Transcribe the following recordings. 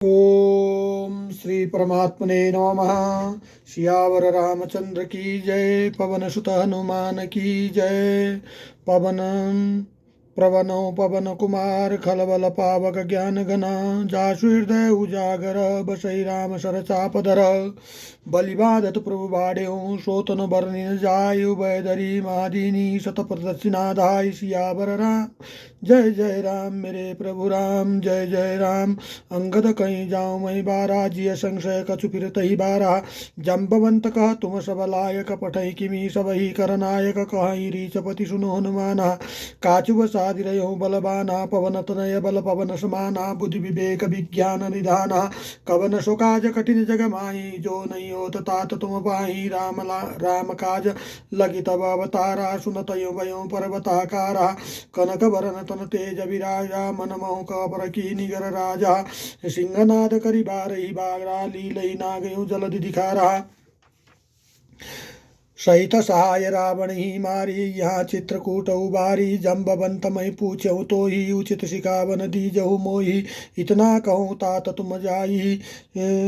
ओम श्री परमात्मने नमः। सियावर रामचंद्र की जय। पवन सुत हनुमान की जय। पवन प्रवनो पवन कुमार खलबल पावक ज्ञान गना जासु हृदय उजागर बसई राम सर चापधर बलिबाधत प्रभु बाढ़ो सोतन बरन जाय उभय धरी महादीनी शत प्रदक्षिणाधाय सियावर राम जय जय राम मेरे प्रभु राम जय जय राम। अंगद कहीं जाऊँ मैं बारा जिय संशय कछु फिर तही बारा जम्बवंत कह तुम सब लायक पठई किमी सब ही कर नायक कहीं रीचपति सुनो हनुमाना काचुव साधि रहो बलबाना पवन तनय बल पवन समाना बुद्धि विवेक विज्ञान निधाना कवन सो काज कठिन जग माही जो नहीं होत तात तुम पाही राम काज लगी तब अवतारा सुनत यो भयो पर्वताकारा कनक वरन तन तेज विराजा मन मोह कपर की निगर राजा सिंहनाद करी बारही बागरा लीलई नागयो जलधि दिखारा सहित सहाय रावण ही मारी यहाँ चित्रकूट उबारी जम्बवंत मई पूछऊ तो ही उचित सिखावन दीजहु मोही इतना कहूँ तात तुम जाई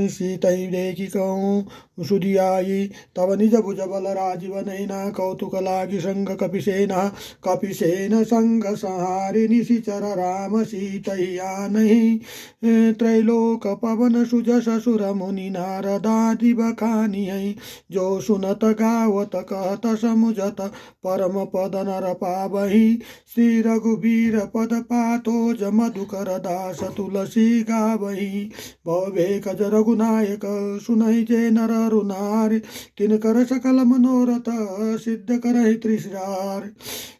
सीतई देखी कहूँ सुधियाई तब निज भुज बल राजीव नैना कौतुक लागी संग कपिसेन संग संहारि निशिचर राम सीतैया नहीं त्रैलोक पवन सुजस सुर मुनि नारदादि बखानी जो सुनत गावत कहत समुझत परम पद नर पावही श्री रघुबीर पद पातो ज मधुकर दास तुलसी गावही भवेक ज रघुनायक सुनहि जे नर रुनार तिनकर सकल मनोरथ सिद्ध करहि त्रिशरार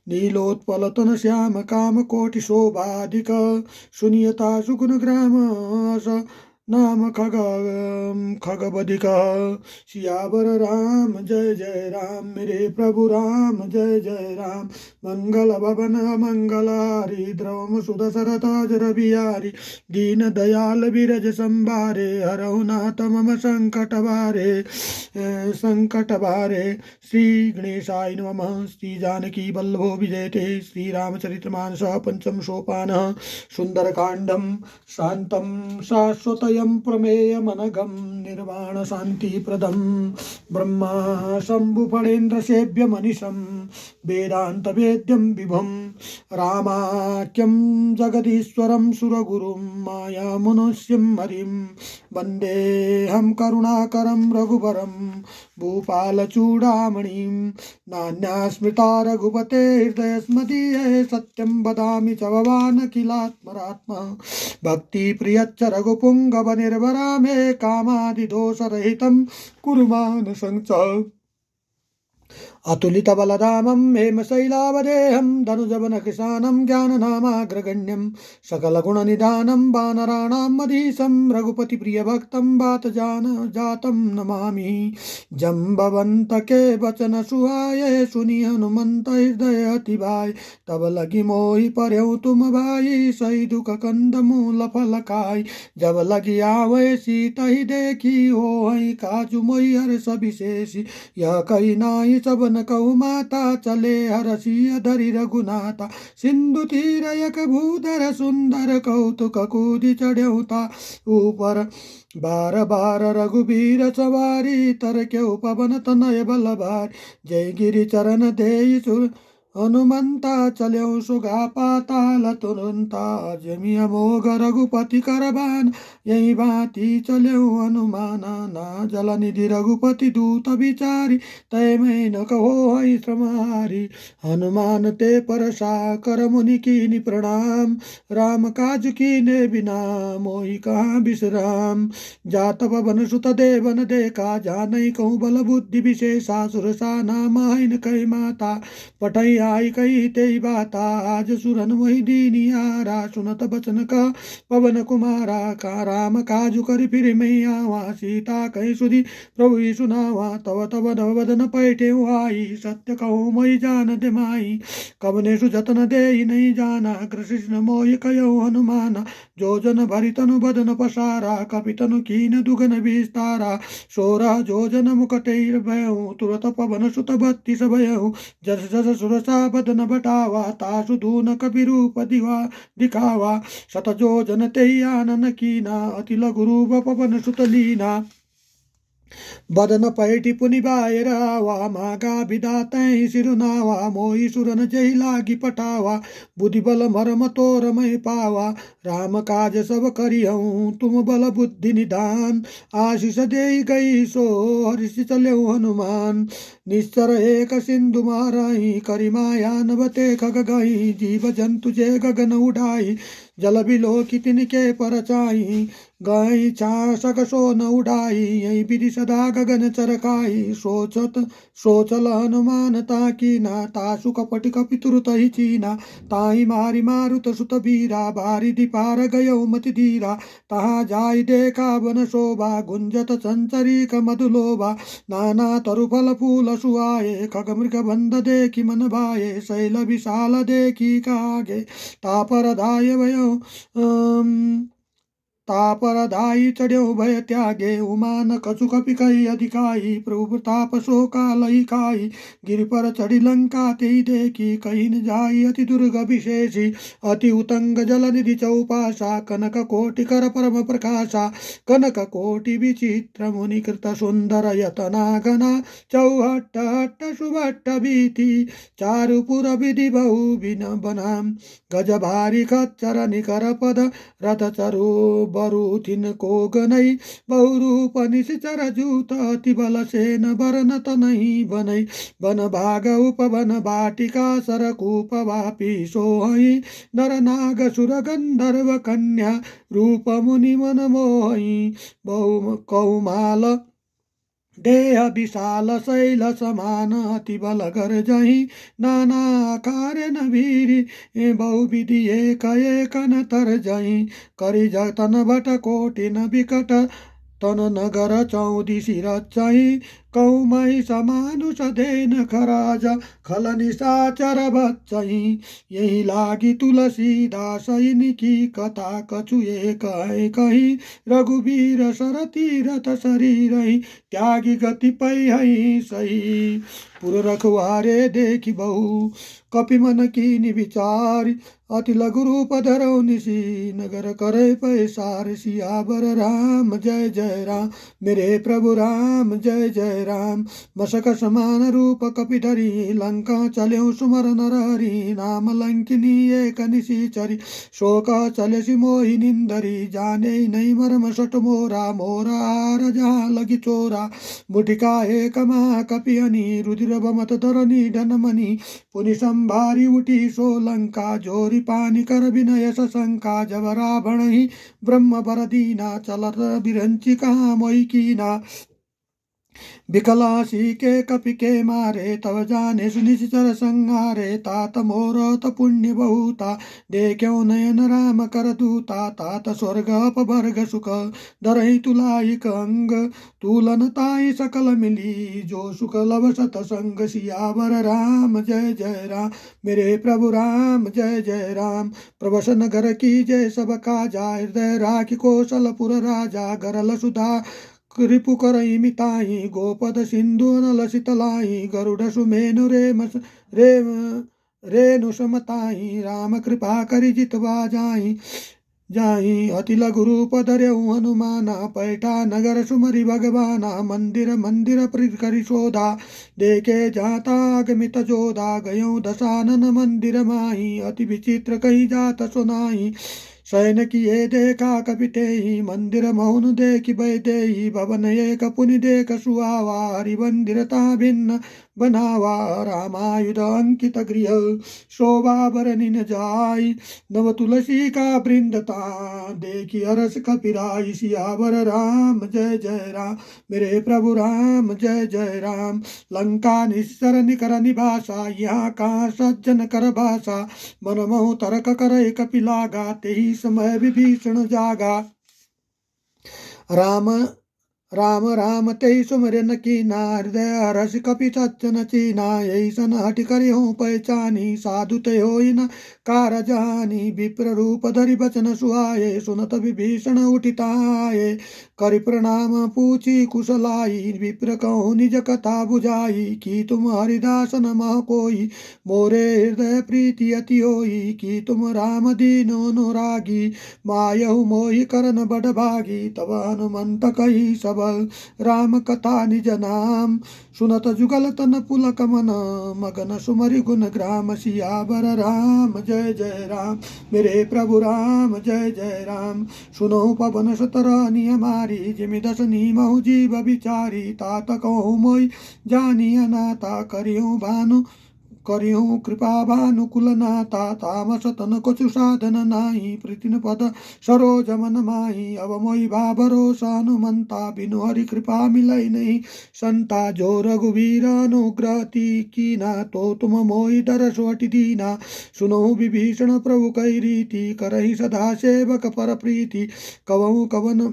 नीलोत्पल तन श्याम काम कोटि शोभाधिक सुनियता सुगुण ग्राम नाम खगबधिक सियावर राम जय जय राम मेरे प्रभु राम जय जय राम मंगल भवन मंगल हारी द्रवम सुदशरथ जर बिहारी दीन दयाल विरज संभारे हरहु नाथ मम संकट भारे श्री गणेशाय नमः। श्री जानकी वल्लभो विजयते श्री रामचरितमानस पंचम सोपान सुंदरकांडम शांतम शाश्वतयं प्रमेयमनघं निर्वाण शांतिप्रदं ब्रह्मा शंभु फणेन्द्र सेव्य मनीषं वेदांत वेद्यं विभुं रामाख्यं जगदीश्वरं सुरगुरुं माया मनुष्यं हरिं वन्देऽहं करुणाकरं रघुवरं भूपालचूडामणिं नान्या स्मृता रघुपते हृदयस्मदीये सत्यं वदामि च भवान् किलात्मरात्मा भक्ति प्रियच्च रघुपुंगव निर्भरा मे कामादिदोषरहितं कुरु मानसं च अतुलित बलधामं हेमशैलावदेहं धनुजवन किसानं ज्ञाननामाग्रगण्यं सकलगुणनिधानं वानराणां मधीशं रघुपतिप्रियभक्तं जातं नमामि जम्बवन्तके वचन सुहाये सुनि हनुमन्त हृदय अतिभाय तब लगी मोहि पर्यौ तुम भाई सही दुख कंद मूल फल खाई जब लगी आवे सीता ही देखी हो काजु मोहि हर्ष विशेषी यह कही नाई सब न कहु माता चले हरसिय धरि रघुनाथा सिंधु तीर एक भूधर सुंदर कौतुक कूदि चढ़ौता ऊपर बार बार रघुबीर सवारी तर क्यों पवन तनय बल भार जय गिरि चरण देई सुर हनुमंता चल्यो सुगा पाताल तुरंता जमी अमोघ रघुपति करबान यही भांति चल्यो हनुमाना ना जल निधि रघुपति दूत विचारी तय में न कहो हई श्रमारी हनुमान ते परसा कर मुनि कीनि प्रणाम राम काज कीने बिना मोहि कहाँ विश्राम जात पवन सुत देवन देखा जानै कहूँ बल बुद्धि विशेषा सुरसा नाम हईन कही माता पठई आई कही ते बाता आज सुरन वही दीनियारा सुनत बचन का पवन कुमारा का राम काजु कर फिर मैं आवा सीता कही सुधी प्रभु ही सुनावा तव तव नव बदन पैठे आई सत्य कहूँ मई जान दे माई कवने सुजतन दे नहीं जाना कृष्ण मोहि कयो हनुमाना जो जन भरि तनु बदन पसारा कपितनु कीन दुगन विस्तारा सोरा जो जन मुकटैर भयऊ तुरत पवन सुत बत्तीस भयऊ जस जस सुरस सहसा बदन बटावा तासु धून कपिरूप दिवा दिखावा शतजो जन ते आनन कीना अति लघु रूप पवन सुतलीना बदन पैठी पुनि बाएर आवा मागा विधातै सिरुनावा मोही सुरन जही लागी पटावा बुद्धि बल मरम तोरमय पावा राम काज सब करिहऊँ तुम बल बुद्धि निधान आशीष दे गई सो हर्ष चल्यौ हनुमान निश्चर एक सिंधु मारही करि माया नभते खग गई जीव जंतु जे गगन उड़ाई जल बिलो की तिनके पर चाही गई छासक सो न उड़ाई यही विधि सदा गगन चरकाई सोचल हनुमान ताकी ना तासु कपट कपि तुरत ही चीना ताही मारी मारुत सुत बीरा बारी दीपार गयो मति धीरा तहा जाय देखा वन शोभा गुंजत संचरिक मधुलोभा नाना तरु फल फूल सुआए खग मृग बंध देखी मन भाए शैल विशाल देखी कागे तापर धाय भयो तापरदायी चढ़्यो भय त्यागे उमान कछु कपि कही अधिकाई प्रभु ताप सो कालई खाई गिर पर चढ़ी लंका ते देखी कही न जाई अति दुर्ग विशेषी अति उतंग जल निधि चौपासा कनक कोटि कर परम प्रकाशा कनक कोटि विचित्र मुनि कृत सुंदर यतना गना चौहट्ट हट्ट सुभट्ट भीति चारुपुर विधि बहु बिन बनाम गज भारी खच्चर निकर पद रथ चरु बरु तिनको गनै बहुरूप निश्चर जूत अति बल सेन बरन तनहि बनै वन भाग उपवन बाटिका सरकूप वापी सोहै नर नाग सुर गंधर्व कन्या रूप मुनि मन मोहै बहु कौमाल देह विशाल शैल समान अति बल गर जही नाना कार्य नवीरी बहुविधि एक एक न तर जही करि जतन भट कोटि न विकट तन नगर चौदिसी रचही कौमै समानुष देन खराज खल निशाचर बच्चही यही लागी तुलसीदास इनकी कथा कछु एक कही रघुवीर सर तीरथ शरीर त्यागी गति पै सही पुर रखवारे देखी बहु कपि मन की विचार अति लघु रूप धरौ निशी नगर करे पैसार सियावर राम जय जय राम मेरे प्रभु राम जय जय राम मशक समान रूप कपि धरी लंका चल्यो सुमर नर हरि नाम लंकिनी एक निशिचरी शोक चलसी मोहि निंदरी जाने नहीं मरम सट मोरा मोरा जहाँ लगी चोरा मुठिका एक महा कपि हनी रुधिर बमत धरनी धनमणि पुनि संभारी उठी सो लंका जोरी पानी कर विनय सशंका जब रावण ही ब्रह्म बर दीना चलत बिरंची कहाँ मोई कीना विकलासी के कपि के मारे तव जाने सुनिश्चर संहारे तात मोरत पुण्य बहुता देख्यो नयन राम कर दूता तात स्वर्ग अपवर्ग सुख दरहि तुलाइक अंग तुलन ताई सकल मिली जो सुख लब सतसंग सियावर राम जय जय राम मेरे प्रभु राम जय जय राम प्रभस नगर की जय सब काजा हृदय राखी कौशलपुर राजा गरल सुधा रिपु करई मिताई गोपद सिंधु नल शीतलाई गरुड़ सुमेनु रेणु समताई राम कृपा करि जितवा जाई अति लघु रूप धर्यऊ हनुमाना पैठा नगर सुमरि भगवाना मंदिर मंदिर करि शोधा देखे जाता अगमित जोधा गयो दशानन मंदिर माही अति विचित्र कही जात सुनाई शयन किए देखा कपिते ही मंदिर मौन देखी बैदे भवन एक पुनि देख सुहावा हरि मंदिरता भिन्न बनावा रामायुध अंकित गृह शोभा बरनिन जाय नव तुलसी का वृंदता देखी हरस कपिराई सियावर राम जय जय राम मेरे प्रभु राम जय जय राम लंका निस्सर निकर निभाषा यहाँ का सज्जन कर भाषा मन महु तरक करे कपिलागा ते ही समय विभीषण जागा राम राम राम ते सुमरन कीना हृदय रस कपि सच्चन चीना यही सन हट करि हूँ पहचानी साधु ते होई न कार जानी विप्र रूप धरि बचन सुहाये सुनत विभीषण उठिताये करि प्रणाम पूछी कुशलाई विप्र कहूँ निज कथा बुझाई कि तुम हरिदास न मह कोई मोरे हृदय प्रीति अति होई कि तुम राम दीनो अनुरागी मायहु मोहि करन बड़ भागी तब हनुमंत कही सब राम कथा निज नाम सुनत जुगल तन पुलक मन मगन सुमरि गुण ग्राम सियावर राम जय जय राम मेरे प्रभु राम जय जय राम सुनो पवन सुतरानी हमारी जिमि दस नीमहु जीव बिचारी तात कहूँ मोई जानी अनाता करियो भानु करियो कृपा भानुकुल नाता तामस तन कछु साधन नाही प्रीतिन पद सरोज मन माही अब मोहि भा भरोसा हनुमंता बिनु हरि कृपा मिलै नहीं संता जो रघुवीर अनुग्रह कीना तो तुम मोहि दरस अति दीना सुनो विभीषण प्रभु कई रीति करहि सदा सेवक पर प्रीति कवहु कवन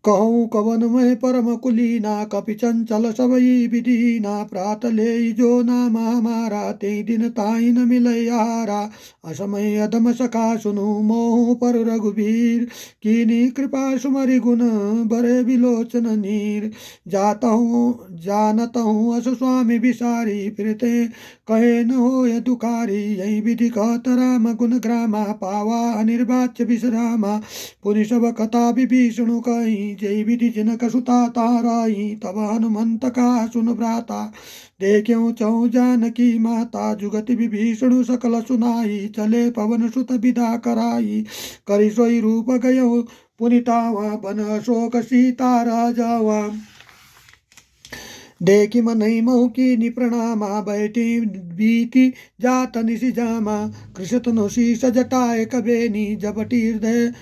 कहूँ कवन में परम कुलीना कपि चंचल सबई विधीना प्रात ले जो नाम हमारा ते दिन ताई न मिलय आहारा असमय अधम सखा सुनु मोह पर रघुवीर कीनी कृपा सुमरि गुण बरे विलोचन नीर जाता हूँ जानता हूँ अस स्वामी विसारी फिरते कहे न हो दुखारी यही विधि कहत राम गुण ग्रामा पावा अनिर्वाच्य विश्रामा पुनि सब कथा विभीषणु कही जय विधि जनक सुता ताराई तब हनुमंत का सुन भ्राता देख्यो चौ जानकी माता जुगति विभीषणु सकल सुनाई चले पवन सुत विदा कराई करि सोई रूप गयो पुनितावा बन अशोक सीता राजावा देखि मनई महु की प्रणामा बैठी बीती जात निशि जामा कृषतनु शीस जटाए कबेनी जपटी हृदय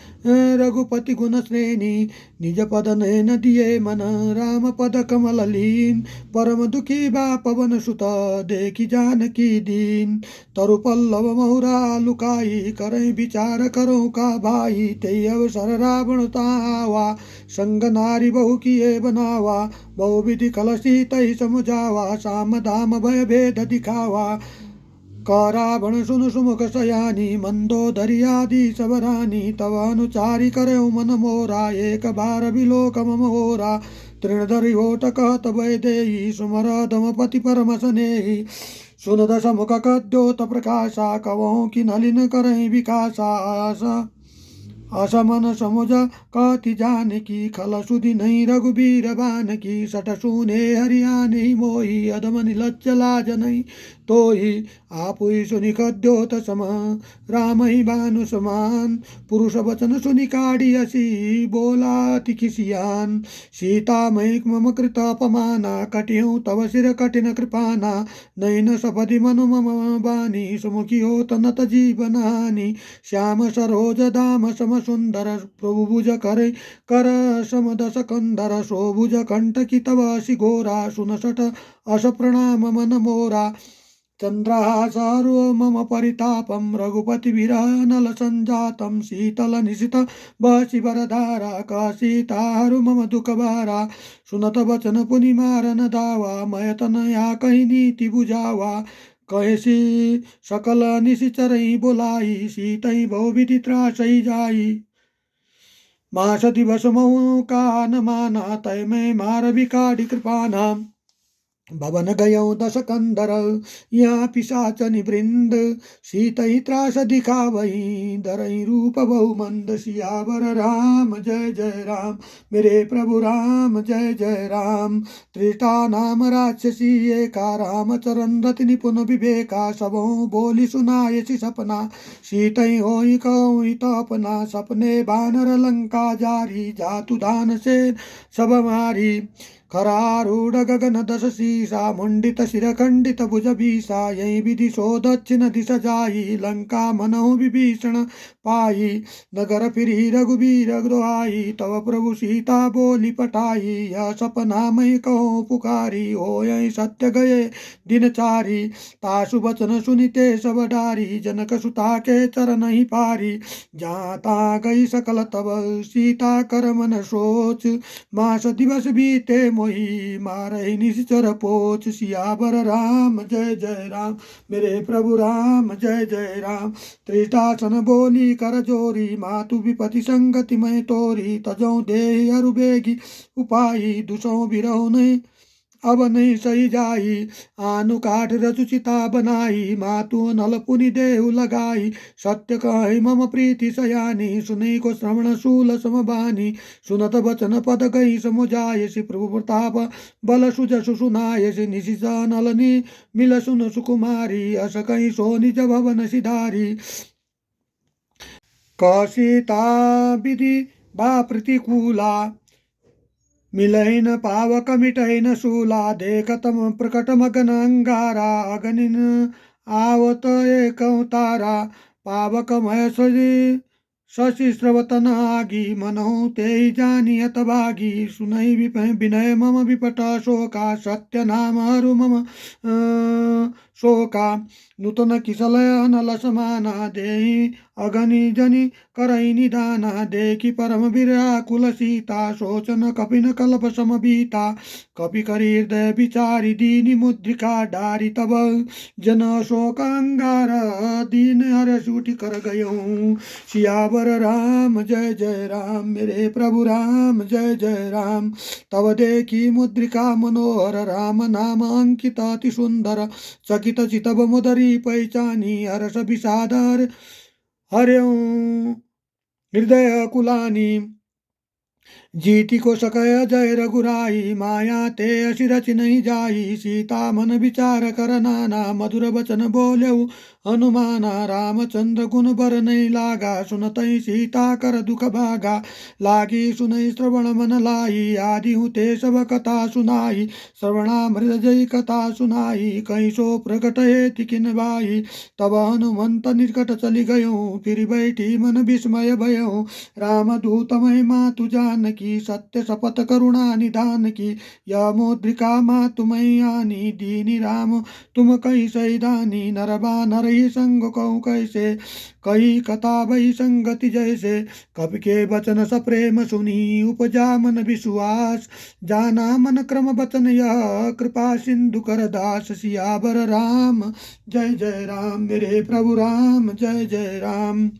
रघुपति गुण श्रेणी निज पद न दिए मन राम पद कमल लीन परम दुखी बा पवन सुत देखि जानकी दीन तरु पल्लव महुरा लुकाई करई विचार करो का भाई ते अवसर रावण तावा संग नारी बहु किए बनावा बहुविधि कलसी तही समुझावा साम दाम भय भेद दिखावा करावण सुन सुमुख सयानी मंदोदरी आदि सबरानी तव अनुचारी करऊ मन मोरा एक बार बिलोक मम होरा तृणधरि होट कहत भय देहि सुमर दमपति परम स्नेहि सुन दस मुख कद्योत प्रकाशा कवों की नलिन करहि विकासा असमन समुझ कति जानकी खल सुधि नहीं रघुबीर बानकी सट सुने हरियाणी मोही अधम निलज्ज लाज नहीं तो ही आपुई सुनि कद्योत सम राम ही भानु समान पुरुष वचन सुनि काढ़ी असी बोला तिखिसियान सीता मई मम कृत अपमाना कटिहूँ तव सिर कठिन कृपाना नैन सपदि मनु मम बानी सुमुखी हो तनत जीवनानि श्याम सरोज दाम सम सुंदर प्रभु भुज कर सम दस कंदर सोभुज कंटकी तव असि घोरा सुनसट अस प्रणाम मन मोरा चंद्रहासारो मम परितापम रघुपति विरनल संजातम शीतल निशित बसी वरधारा का सीतारु मम दुख भारा सुनत वचन पुनि मारन दावा मयतन या कही नीति बुझावा कहसी सकल निशिचरई बोलाई सीतई बहुविधि त्रासई जाई मास दिवस मऊ का न माना तय में मार विकाढ़ी कृपाना भवन गयो दस कंदर यहाँ पिशाच निवृंद सीतई त्रास दिखावही धरई रूप बहु मंद सियावर राम जय जय राम मेरे प्रभु राम जय जय राम त्रिटा नाम राक्षसी एका राम चरण रति निपुण विवेका सबों बोली सुनाय सपना सीतई होई कई तपना सपने बानर लंका जारी जातु दान से सब मारी खरारूढ़ गगन दस शीसा मुंडित शिर खंडित भुज भीषा यही विधि सो दक्षिण दिश जाई लंका मनहु विभीषण पाई। नगर फिरी रघुबीर दुहाई, तव प्रभु सीता बोली पठाई। यह सपना मैं कहो पुकारी, हो यही सत्य गए दिन चारी। तासु बचन सुनिते सब डारी, जनक सुता के चरण ही पारी। जहाँ ता गई सकल तब सीता कर मन सोच, मास दिवस बीते मोही मारही निश्चर पोच। सियावर राम जय जय राम, मेरे प्रभु राम जय जय राम। त्रिटासन बोली कर जोरी, मातु विपति संगति मैं तोरी। तजौ देहि अरु बेगी उपाई, दुसौ बिरहु नहीं अब नहीं सही जाई। आनु काठ रचु चिता बनाई, मातु नल पुनि देहु लगाई। सत्य कहि मम प्रीति सयानी, सुनई को श्रवण शूल समबानी। सुनत बचन पद गई समुझायसि, प्रभु प्रताप बल सुजसु सुनायसि। निशिष नलनी मिल सुन सुकुमारी, अस कहीं सो निज भवन सिधारी। कौशिता विधि बा प्रतिकूला, मिलैन पावक मिटैन शूला। देखतम प्रकट मगन अंगारा, अगनिन आवत एक तारा। पावक मय शशि स्रवतन आगी, मनहु ते जानी हतभागी। सुनई विनय मम विपट शोका, सत्य नाम हरु मम शोका। नूतन किसलय अनल समाना, देहि अगनि जनि करई निदाना। देखि परम विराकुल सीता, शोचन कपिन कल्प समबीता। कपि करि हृदय विचारि, दीनि मुद्रिका डारि। तब जन शोक अंगार, दीन हर सूटि कर गयऊँ। सियावर राम जय जय राम, मेरे प्रभु राम जय जय राम। तब देखी मुद्रिका मनोहर, राम नाम अंकित अति सुंदर। चकित चितब मुदरी पहचानी, हर्ष विषाद हर्यऊँ हृदय कुलानी। जीति को सकय जय रघुराई, माया ते असी रचि नहीं जाई। सीता मन विचार कर नाना, मधुर वचन बोलेऊ हनुमाना। रामचंद्र गुण बर नहीं लागा, सुनतई सीता कर दुख भागा। लागी सुनई श्रवण मन लाई, आदि हुते सब कथा सुनाई। श्रवणामृत जय कथा सुनाई, कहीं सो प्रकट हे किन भाई। तब हनुमंत निकट चली गयो, फिर बैठी मन विस्मय भयो। राम दूत महिमा तु जानकी, सत्य शपथ करुणा निधान की। यह मुद्रिका मातु मैयानी, दीनी राम तुम कही सैदानी। नरबा नर ही संग कहूँ कैसे, कही कथा भई संगति जैसे। कवि के वचन सप्रेम सुनी, उपजा मन विश्वास। जाना मन क्रम वचन यह, कृपा सिंधु कर दास। सियावर राम जय जय राम, मेरे प्रभु राम जय जय राम।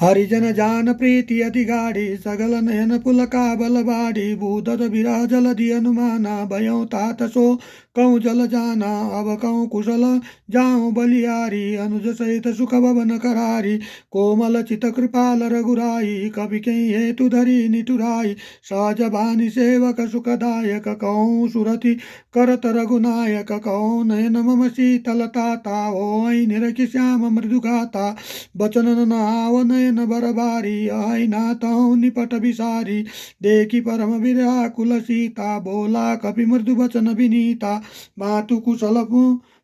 हरिजन जान प्रीति अति गाढ़ी, सगल नयन पुलका बल बाढ़ी। भूदत विरह जलधि अनुमाना, भयौ तात सो कहूँ जल जाना। अब कहूँ कुशल जाऊँ बलियारी, अनुज सहित सुख भवन करारी। कोमल चित कृपाल रघुराई, कवि के हेतु धरी निठुराई। सहज भानि सेवक सुखदायक, कहूँ सुरति करत रघुनायक। कहूँ नयन मम शीतलताता, होई निरखि श्याम मृदु गाता। बचन न आव नयन बरबारी, आई नाथौ निपट विसारी। देखी परम विराकुल सीता, बोला कपि मृदु बचन विनीता। मातु कुशल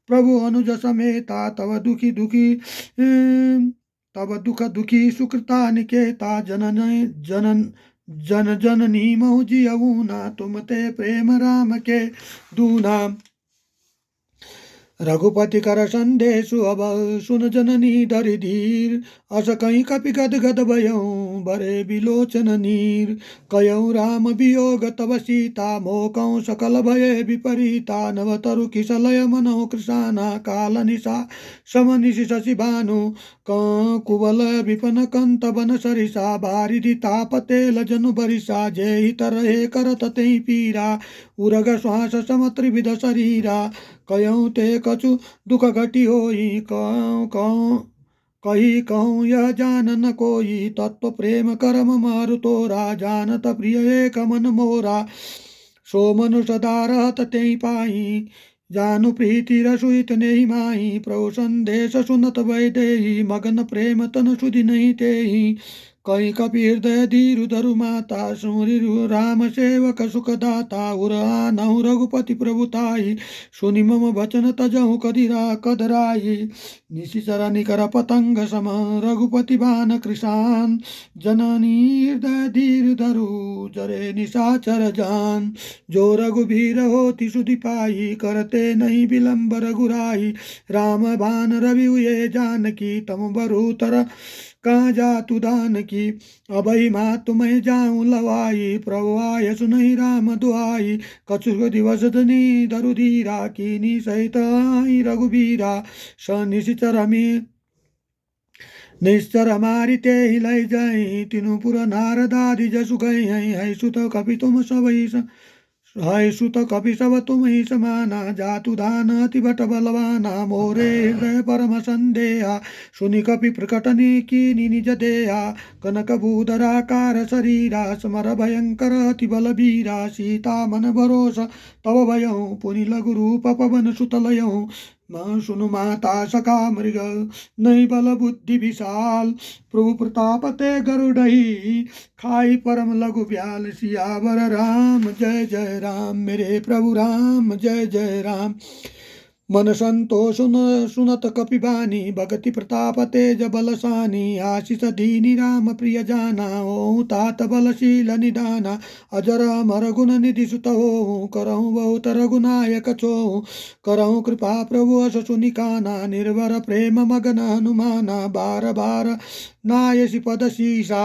प्रभु अनुज समेता, तब दुख दुखी सुकृता निकेता। जन जननी मऊ जियऊना, तुम ते प्रेम राम के दूना। रघुपति कर संदेशु अब, सुन जननी धरि धीर। अस कहीं कपि गद गद भयऊँ, बरे बिलोचन नीर। कयऊँ राम वियोग तब सीता, मोकऊँ सकल भये विपरीता। नव तरु किसलय मनोह कृशाना, काल निशा सम निशि शशि भानु। कुबल विपन कंत बन सरिसा, बारिधि ताप तेल जनु बरिसा। जेहि तरहे करत तेहि पीरा, उरग श्वास सम त्रिविध शरीरा। कयऊँ ते कछु दुख घटी होई, कही कहूँ यह जान न कोई। तत्व प्रेम करम मारु तोरा, जानत प्रिय एक मन मोरा। सो मनु सदा रहत तेहि पाई, जानु प्रीति रसुइत नहीं माही। प्रभु संदेश सुनत वैदेही, मगन प्रेम तन सुधि नहीं तेहि। कई कपि हृदय धीरु धरु माता सुमरिरु राम सेवक सुखदाता उरा नहु रघुपति प्रभुताई सुनि मम वचन तजहु कदिरा कदराई निशिचर निकर पतंग सम रघुपति बान कृशान जननी हृदय धीर धरु जरे निशाचर जान जो रघुबीर होति सुधि पाई करते नहीं विलंब रघुराई राम बान रवि हुए जानकी तम बरूतर कहाँ जा तू दान की अभई माँ तुम्हें जाऊं लवाई प्रभु आय सुनहि राम दुआई कछु दिवस धनी धरु धीरा कीनी सहित आई रघुबीरा स निशिचर में निश्चर हमारी ते हिलाई जाई तीनों पुर नारदादि जसु गई है सुत कपि तुम सबई हाय सुत कपि सब तुम ही समाना जातु दान अति बट बलवाना मोरे हृदय परम संदेहा सुनि कपि प्रकटने की निज देहा कनक भूधराकार शरीरा समर भयंकर अति बल बीरा सीता मन भरोस तव भयऊ पुनि लघु रूप पवन सुतलयऊ सुनु माता सका मृग नहीं बल बुद्धि विशाल प्रभु प्रताप ते गरुड़ही खाई परम लघु ब्याल सियावर राम जय जय राम मेरे प्रभु राम जय जय राम मन संतोष सुनत कपिबानी भगति प्रताप तेज बलसानी आशीष दीनी राम प्रिय जाना ओ तात बलशील निदाना अजर अमर गुण निधि सुत हो करहु बहुत रघुनायक छो करहु कृपा प्रभु अस सुनिकाना निर्भर प्रेम मगन हनुमाना बार बार नायसी पद शीसा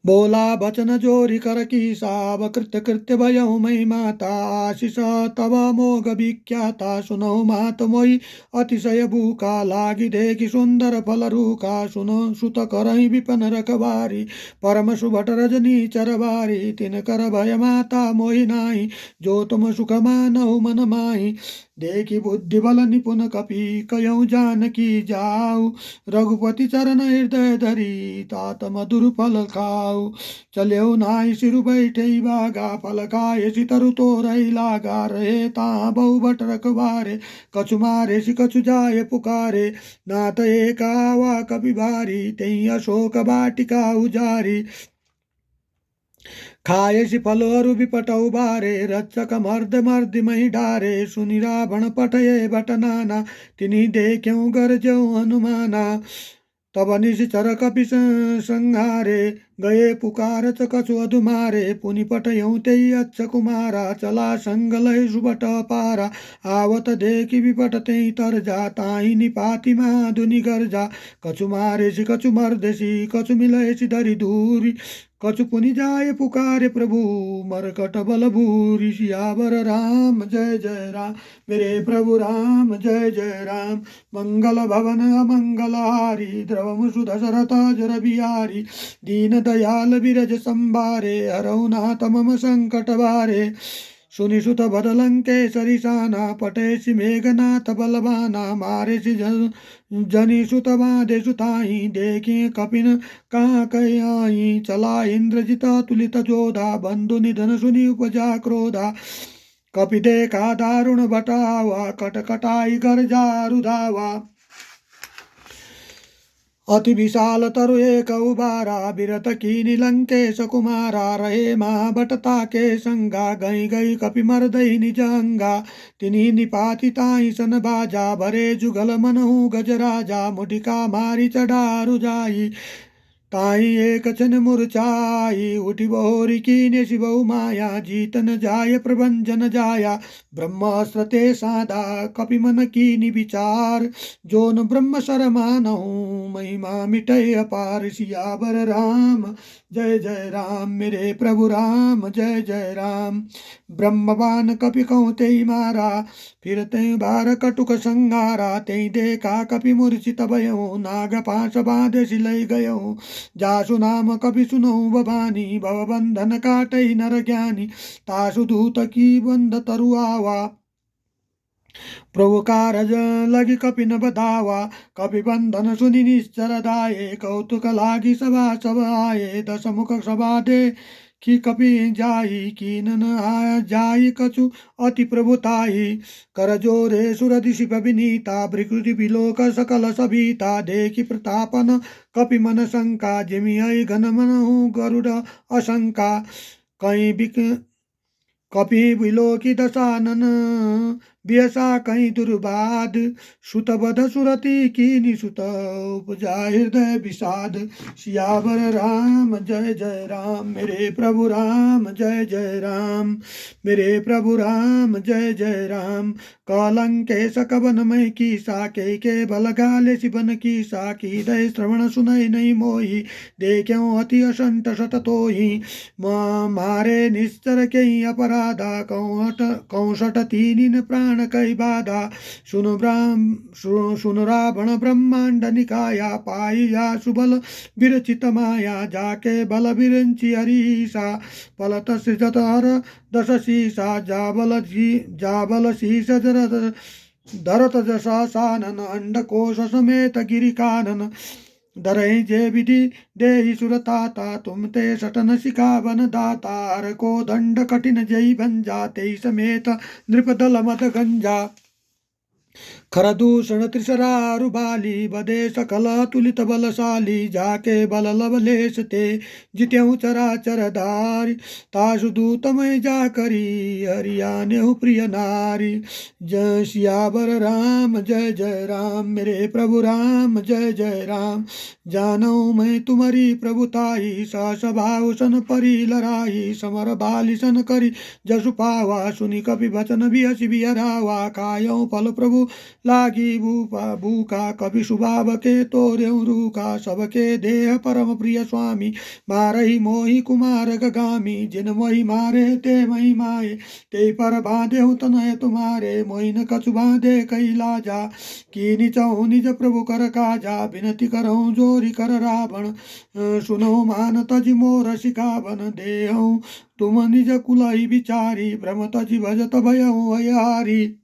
बोला बचन जोरी कर की साब कृत्य कृत्य भयऊ मई माता आशीष तब मोग विख्याता सुनो मात मोई अतिशय भूखा लागी देखी सुंदर फल रूखा सुनो सुत करही विपन रखबारी परम सुभट रजनी चरबारी तिन कर भय माता मोहि नाही जो तुम सुख मानहु मन माही देखी बुद्धि बल निपुण कपि कयऊ जानकी जाऊ रघुपति चरण हृदय धरी तात मधुर फल खाऊ चल्यो नाई सिरु बैठे बागा फल खाए सितरु तो रही लागा रहे ता बहु बट रखबारे कछु मारे सि कछु जाय पुकारे नाथ एका वा कपि भारी तई अशोक वाटिका उजारी खायसी फलोरु विपटौ बारे रक्षक मर्द मर्द मही डारे सुनि रावण पटये बटनाना तिनी देख्यौ गर्जौ हनुमाना तब निशिचर कपि संहारे गए पुकार च कछु अधुमारे पुनि पटयौ तेई अच्छ कुमारा चला संग लय सुबट पारा आवत देखि विपट तेई तर जा ताही निपाति माधुनि गर्जा कछु मारे सि कछु मर्देसी कछु मिलय सि धरि दूरी कछु पुनि जाय पुकारे प्रभु मरकट बल भूरि सियावर राम जय जय राम मेरे प्रभु राम जय जय राम मंगल भवन अमंगल हारी द्रवम सुदशरथ जर बिहारी दीन दयाल बिरज संभारे हरौ नाथ मम संकट बारे सुनि सुत बदलंके सरिसाना पटेसि मेघनाथ बलवाना मारेसि जनि सुत बाधे सुताई देखे कपिन कहाँ कई चला इंद्रजित तुलित जोधा बंधु निधन सुनि उपजा क्रोधा कपि देखा दारुण बटावा कटकटाई गर्जा रुधावा अति विशाल तरु एक उबारा बिरत कीनी लंकेश कुमारा रहे महाभटता के संगा गई गई कपि मर्दई निज अंगा तिनी निपाति ताई सन बाजा भरे जुगल मनहु गजराजा मुटिका मारी चढ़ारु जाई ताई एक छन मूर्छाई उठी बहोरी कीने शिवऊ माया जीतन जाय प्रभंजन जाया ब्रह्मास्त्र ते साधा कपि मन कीनि विचार जोन ब्रह्म शरमानहु महिमा मिटय अपार सियावर राम जय जय राम मेरे प्रभु राम जय जय राम ब्रह्मवान कपि कौते मारा फिर ते बार कटुक संगारा ते देखा कपि मूर्छित भयो नाग पाश बांधे सिलई गयो जासु नाम कपि सुनऊ भवानी भवबंधन काटई नर ज्ञानी तासु दूत की बंध तरुआवा प्रभु कारज लगी कपि न बधावा, कपि बंधन सुनि निश्चर दाये, कौतुक लागी सभा सब आये, दस मुख सभा दे कि कपि जाई, कीन न आ जाई कछु अति प्रभुताई, कर जोरे सुर दिशिप विनीता, विकृति विलोक सकल सभीता, देखि प्रतापन कपि मन शंका, जिमि आई घन मन गरुड़ अशंका, कहीं बिक कपि विलोकी दशानन, बियसा कहीं दुर्बाद, सुत बध सुरति कीनि सुत उपजा हृदय विषाद। सियावर राम जय जय राम, मेरे प्रभु राम जय जय राम, मेरे प्रभु राम जय जय राम। कलंके सकवन मय की साके के बल गाले सिबन की साकी, दय श्रवण सुनय नहीं मोही, देख्यौ अति असंत सततो ही, मारे निश्चर के अपराधा, कौशट तीन प्राण कई बाधा, सुन रावण ब्रह्मांड निकाया, पाई या सुबल विरचित माया, जाके बल विरंची हरीसा, पलत सृजत हर दश शीसा, जाबल शीस धरत जसा सानन, अंडकोश समेत गिरि कानन, डरहि जे विधि देहि सुरताता, तुम ते सटन सिखावन दातार, को दंड कठिन जय भंजा, ते समेत नृपदल मद गंजा, खरदूषण त्रिशरारुबाली, बदे सकल तुलित बलशाली, जाके बल लवलेश ते जित्यहु चराचर धारी, तासु दूतमय जा करी हरियानेहु प्रिय नारी। जय सियावर राम जय जय राम, मेरे प्रभु राम जय जय राम, जानौ मैं तुम्हारी प्रभुताई, सभाव सन परी लराई, समर बाली सन करी जसु पावा, सुनि कपि वचन बिहसि बिहरावा, खायौ फल प्रभु लागी भूखा, कवि सुभाव के तोर्यऊ रूखा, सबके देह परम प्रिय स्वामी, मारही मोहि कुमार गगामी, जिन मोहि मारे ते मही माए, ते पर बांधे तनय तुम्हारे, मोहि न कछु बांधे कई लाजा, कीनि चहु निज प्रभु कर काजा, विनती करहु जोरी कर रावण, सुनो मान तजि मोर सिखावन, देहु तुम निज कुलहि विचारी, भ्रम तजि भजत भयहु हयारी,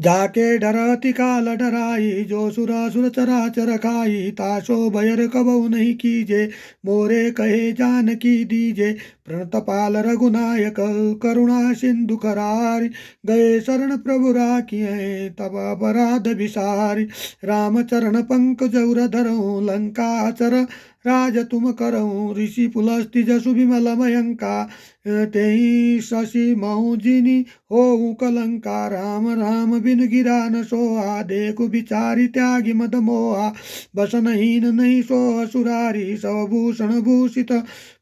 जाके डरति काल डराई, जो सुर सुर चराचर खाई, तासो भयर कबहु नहीं कीजे, मोरे कहे जानकी दीजे, प्रणतपाल रघुनायक करुणा सिंधु करारी, गए शरण प्रभु राखिए तब अपराध विसारी, राम चरण पंकज उर धरऊं, लंका चर राज तुम करऊं, ऋषि पुलस्ति जसु विमल मयंका, तेहि शशि मऊजिनी हो कलंका, राम राम बिन गिरा न सोहा, देखु बिचारी त्यागी मद मोहा, बसनहीन नहीं सो असुरारी, सवभूषण भूषित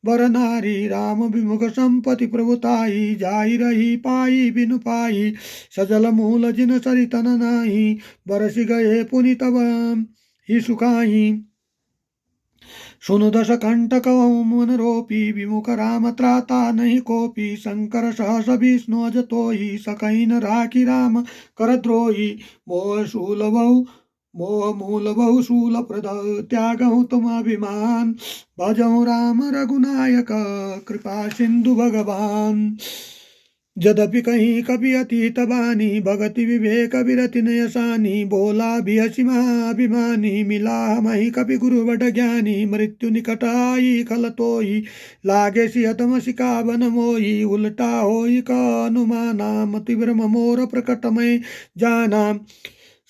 वर नारी, राम विमुख संपति प्रभुताई, जाई रही पाई बिनु पाई, सजल मूल जिन सरितन नाही, बरसि गए पुनि तब ही सुखाई, सुनु दश कंटक मन रोपी, विमुख राम त्राता नहीं कोपी, शंकर सहस विष्णु अज तोहि, सकैन राखी राम कर द्रोही, मोह मूल बहु शूल प्रद, त्यागहु तुम अभिमान, भजहु राम रघुनायक कृपा सिंधु भगवान, यद्यपि कहीं कभी अतीत बानी, भगति विवेक विरति नयसानी, बोला भी हसी महाभिमानी, मिला मही कपि गुरु बट ज्ञानी, मृत्यु निकट आई खल तोही, लागे सिहतम सिकावन मोही, उल्टा होई का अनुमाना, मति भ्रम मोर प्रकटमय जाना,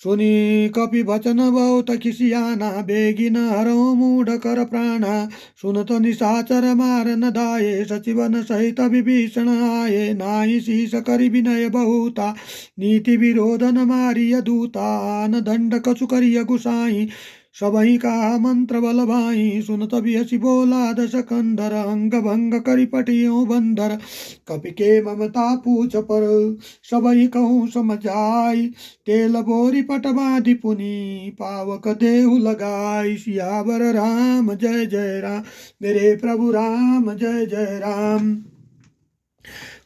सुनी कपि वचन बहुत खिसियाना, बेगिन हरो मूढ़ कर प्राणा, सुनत निशाचर मार न दाये, सचिवन सहित विभीषण आये, नाहि शीस करि विनय बहुता, नीति विरोधन मारिय दूता, न दंड कछु करिय गुसाई, सबही का मंत्र बल भाई, सुनत बिहसी बोला दश कंधर, अंग भंग करि पटियो बंदर, कपि के ममता पूछ पर, सबही कहूँ समझाई, तेल बोरी पट बांधि पुनि, पावक देहु लगाई, सियावर राम जय जय राम, मेरे प्रभु राम जय जय राम,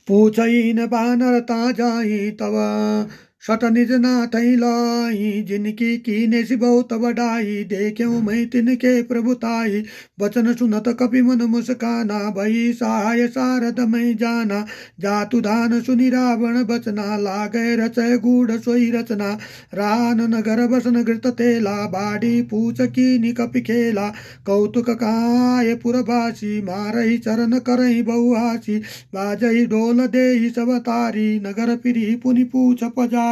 पूछई न बानर ता जाई, तब सट निज नाथ लाई, जिनकी कीने सि बहुत बढ़ाई, देख्यौ मैं तिनके प्रभुताई। वचन सुनत कपि मन मुस्काना, भई सहाय सारद मैं जाना। जातु धान सुनि रावण बचना, लागे रचय गूढ़ सोई रचना। रान नगर बसन घृत तेला, बाड़ी पूछ कीनि कपि खेला। कौतुक काय पुरवासी, मारहि चरण करहि बहुआसी। बाजहि ढोल देहि सब तारी, नगर फिरी पुनि पूछ पजारी।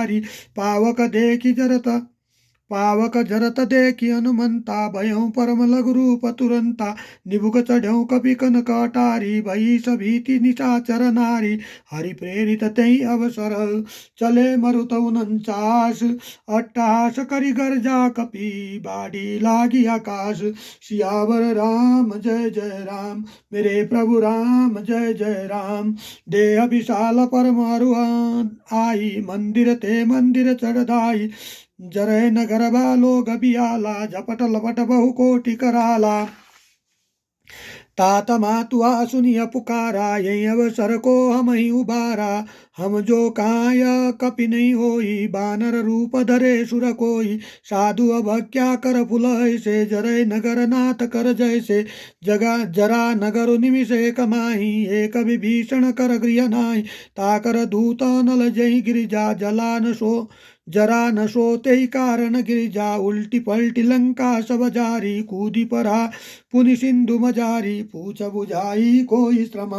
पावक जरत देखि हनुमंता, भयउ परम लघु रूप तुरंता। निबुक चढ़ऊ कपि कनक अटारी, भई सभीति निशाचर नारी। हरि प्रेरित तहि अवसर, चले मरुत 49। अट्टहास करि गर्जा कपि, बाड़ी लागी आकाश। सियावर राम जय जय राम, मेरे प्रभु राम जय जय राम। देह विशाल परम अरु आई, मंदिर ते मंदिर चढ़ाई। जरय नगर बालो गबियाला, झपट लपट बहु कोटि कराला। तात मातुआ सुनिय पुकारा, यही अवसर को हम ही उबारा। हम जो काय कपि नहीं होई, बानर रूप धरे सुर कोई। साधु अभक्या कर फुल से, जरय नगर नाथ कर जैसे। जगा जरा नगर निमिषे कमाही, एक विभीषण कर गृह नाही। ताकर दूत नल जय गिरिजा, जरा न सोते ही कारण गिरिजा। उल्टी पलटी लंका सब जारी, कूदी परा पुनि सिंधु मजारी। पूछ बुझाई कोई श्रम,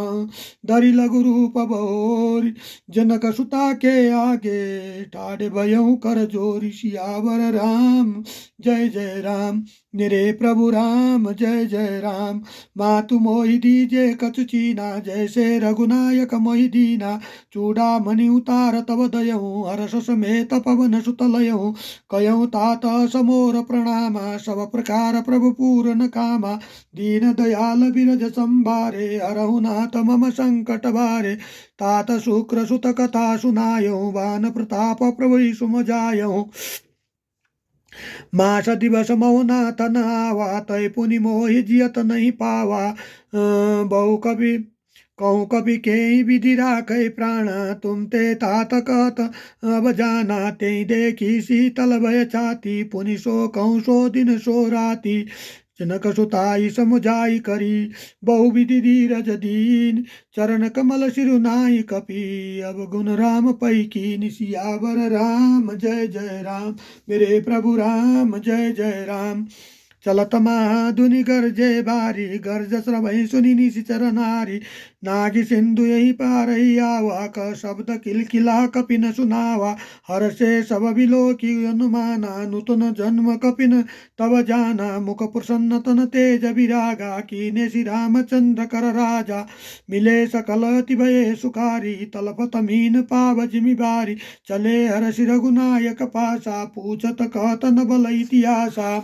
धरि लघु रूप बोरी। जनक सुता के आगे, ठाड़े भयउ कर जोरी। सियावर राम जय जय राम, मेरे प्रभु राम जय जय राम। मातु मोहि दीजे कछु चीना, जैसे रघुनायक मोहि दीना। चूड़ामणि उतार तब दयऊ, हर्ष समेत पवन सुत लयऊ। कयऊ तात समोर प्रणामा, सब प्रकार प्रभु पूरन कामा। दीन दयाल बिरज संभारे, हरहु नाथ मम संकट भारे। तात शुक्र सुत कथा सुनायऊ, बान प्रताप प्रभु सुम जायऊ। मास दिवस मौनाथ न आवा, तय पुनि मोहि जियत नहीं पावा। बहु कवि कहूँ कभी के विधि राखै प्राण, तुम ते तात कहत अब जाना। ते देखी शीतल भय छाती, पुनि सो कहूँ सो दिन सो राती। जनक सुताई समुझाई करी, बहु विधि धीरज दीन। चरण कमल सिरुनाई कपि, अब गुण राम पै कीन। सियावर राम जय जय राम, मेरे प्रभु राम जय जय राम। चलत महाधुनि गर्जे बारी, गर्ज श्रवहि सुनि निशिचर नारी। नागी सिंधु यही पार ही आवा, क शब्द किलकिला कपिन सुनावा। हर्षे सब विलोकी अनुमाना, नूतन जन्म कपिन तब जाना। मुख प्रसन्न तन तेज विरागा, कीने श्री रामचंद्र कर राजा। मिले सकल अति भये सुखारी, तलपत मीन पाव जिमि बारी। चले हर्षि रघुनायक पासा, पूछत कहत न बल इतिहासा।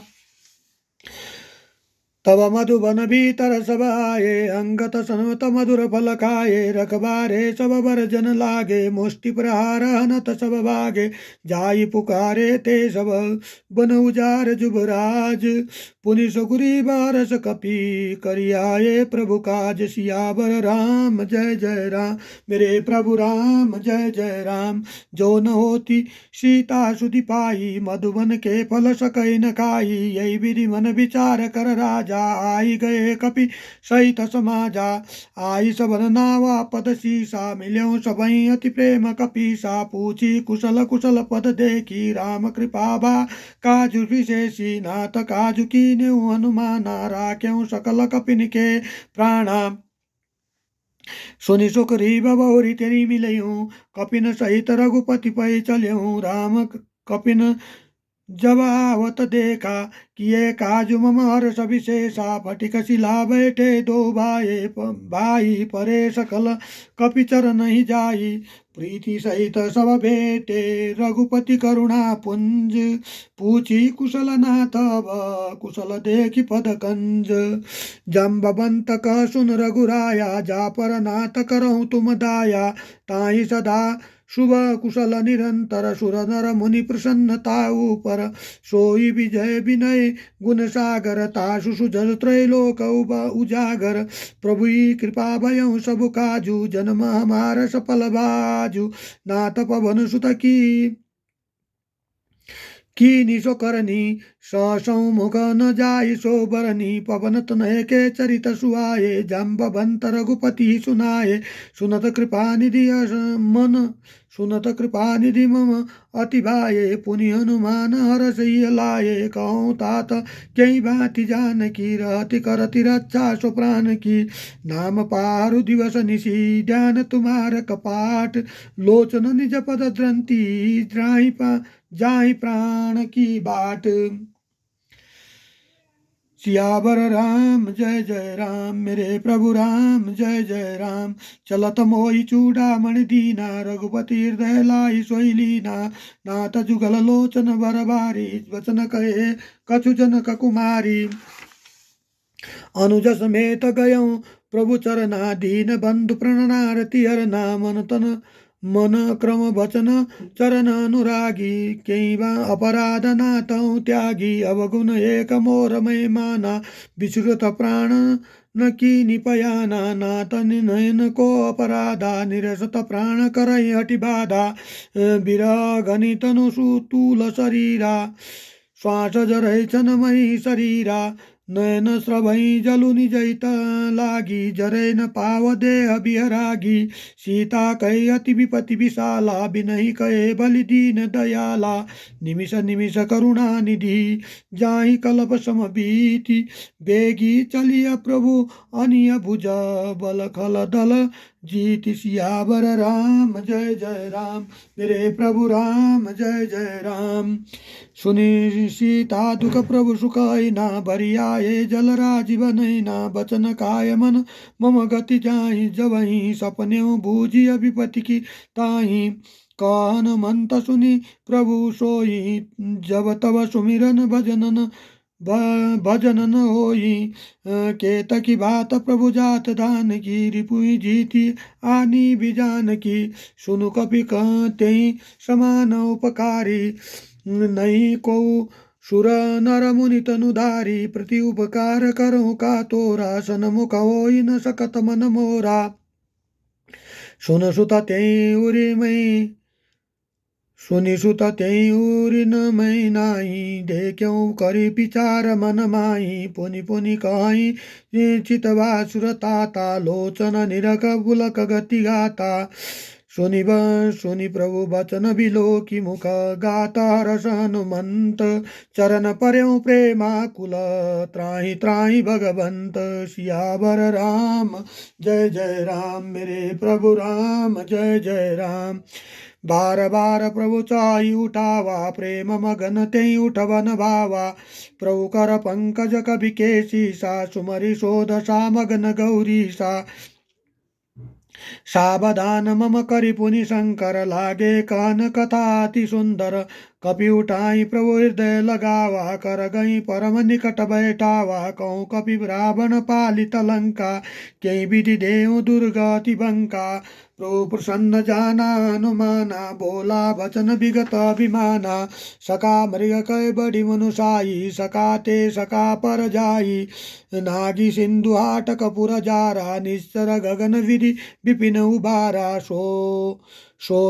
तब मधुबन भीतर सब आए, अंगत सनत मधुर फल खाए। रखबारे सब वर्जन लागे, मुष्टि प्रहार हनत सब भागे। जाई पुकारे ते सब, बन उजार जुबराज। पुनि सुग्री बारस कपि, करियाए प्रभु काज। सियावर राम जय जय राम, मेरे प्रभु राम जय जय राम। जो न होती सीता सुधि पाई, मधुबन के फल सकै न खाई। यही विधि मन विचार कर राजा, आई गए कपि सहित समाजा। आई सबन नावा पद सीसा, मिल्यौ सबई अति प्रेम कपीसा। पूछी कुशल कुशल पद देखी, राम कृपा बा काजु विशेषी। नाथ काजु कीन्यु हनुमाना, राख्यौ सकल कपिन के प्राणा। सुनि सुखरी बहुरी तेरी मिलयूं, कपिन सहित रघुपति पै चल्यूं। राम कपिन जब आवत देखा, किए काजु मम हर्ष विशेषा। फटिक शिला बैठे दो भाई, परे सकल कपि चरण ही जाई। प्रीति सहित सब भेटे, रघुपति करुणा पुंज। पूछी कुशल नाथ अब, कुशल देखि पद कंज। जम्बवंत कह सुन रघुराया, जा पर नाथ करहु तुम दाया। ताहि सदा शुभ कुशल निरंतर, सुर नर मुनि प्रसन्नता ऊपर। सोई विजय विनय गुण सागर, तासु सुजल त्रैलोक उजागर। प्रभु कृपा भयउ सब काजू, जन्म हमार सफल बाजू। नाथ पवन सुत की किनी सो करनी सौमुख न जाई सो बरनी पवन तनय के चरित सुहाए जम्ब बंत रघुपति सुनाए सुनत कृपा निधि मन सुनत कृपा निधि मम अति भाए पुनि हनुमान हरसैय लाए कहूँ तात कई भांति जानकी रहती करती रक्षा सो प्राण की नाम पारु दिवस निशी ध्यान तुम्हार कपाट लोचन निज पद द्रंती जाहि प्राण की बाट। सियावर राम जय जय राम मेरे प्रभु राम जय जय राम चलत मोहि चूड़ामणि दीना रघुपति हृदय लाई सोई लीना नाथ जुगल लोचन बर बारी वचन कहे कछु जनक कुमारी अनुज समेत गयऊँ प्रभु चरना दीन बंधु प्रणनारति हरना मन तन मन क्रम वचन चरण अनुरागी कई अपराध नातौ त्यागी अवगुण एक मोर मय माना विश्रुत प्राण न की निपयाना नात नयन को अपराधा निरसत प्राण करई हटि बाधा विरगनि तनु सुतूल शरीरा श्वास जरै छनमयी शरीरा नयन स्रवई जलु निजैत लागी जरे न पाव देह बिहरागी सीता कहे अति विपति विशाला बिनहि कहे बलि दीन दयाला निमिष निमिष करुणा निधि जाहि कल्प सम बीति बेगी चलिया प्रभु अनिय भुज बल खल दल जीति सियावर राम जय जय राम मेरे प्रभु राम जय जय राम सुनि सीता दुख प्रभु सुखाई ना बरियाए जल राजीव नैना बचन काय मन मम गति जाहि जबहि सपने बूझी विपति की ताहि कहन मंत सुनि प्रभु सोई जब तब सुमिरन भजन न होई केत की बात प्रभु जात दान की रिपुई जीती आनी बिजान की सुनु कपि कहते समान उपकारी नहीं को सुर नर मुनि तनुधारी प्रति उपकार करो का तोरा सनमुख होई न सकत मन मोरा सुन सुत तेई उरी मई सुनि सुत तेई उरी न मई नाई दे क्यों करी विचार मन माई पुनि पुनि कहीं चितवा सुरताता लोचन निरक बुलक गति गाता सुनि प्रभु वचन बिलोकी मुख गाता रस हनुमंत चरण पर्यो प्रेमा कुल त्राहि त्राहि भगवंत सियावर राम जय जय राम मेरे प्रभु राम जय जय राम बार बार प्रभु चाहि उठावा प्रेम मगन तेई उठवन भावा प्रभु कर पंकज कवि केसी सा सुमरि शोध सा मगन गौरी सा सावधान मम करि पुनि शंकर लागे कान कथा अति सुंदर कपि उठाई प्रभु हृदय लगावा कर गई परम निकट बैठावा कहूँ कपि रावण पालित लंका कई विधि देव दुर्गति बंका प्रभु प्रसन्न जाना हनुमाना बोला वचन विगत अभिमाना सका मृग कय बड़ी मनुषाई सका ते सका पर जाई नागी सिंधु हाट कपुर जारा निश्चर गगन विधि विपिन उबारा सो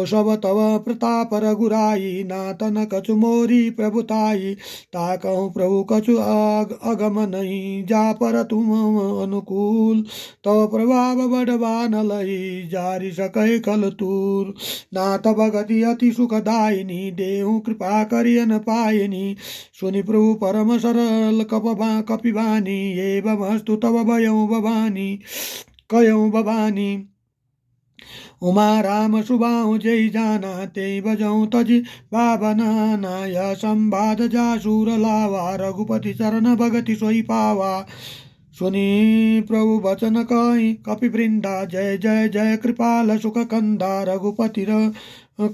सब तव प्रताप रघुराई नातन कछु मोरी प्रभुताई ता कहूँ प्रभु कछु अगम नहीं जा पर तुम अनुकूल तव प्रभाव बढ़वान लई जारी सकै कल तूर नाथ भगति अति सुखदायिनी देहु कृपा करियन पायिनी सुनि प्रभु परम सरल कपिवानी एवमस्तु तव भयं भवानी कयं भवानी उमा राम सुबाहु जय जाना ते बजऊँ तजी भावना नाय संवाद जासूर लावा रघुपति चरण भगति सोई पावा सुनी प्रभु वचन कहि कपि वृंदा जय जय जय कृपाल सुख कंदा रघुपति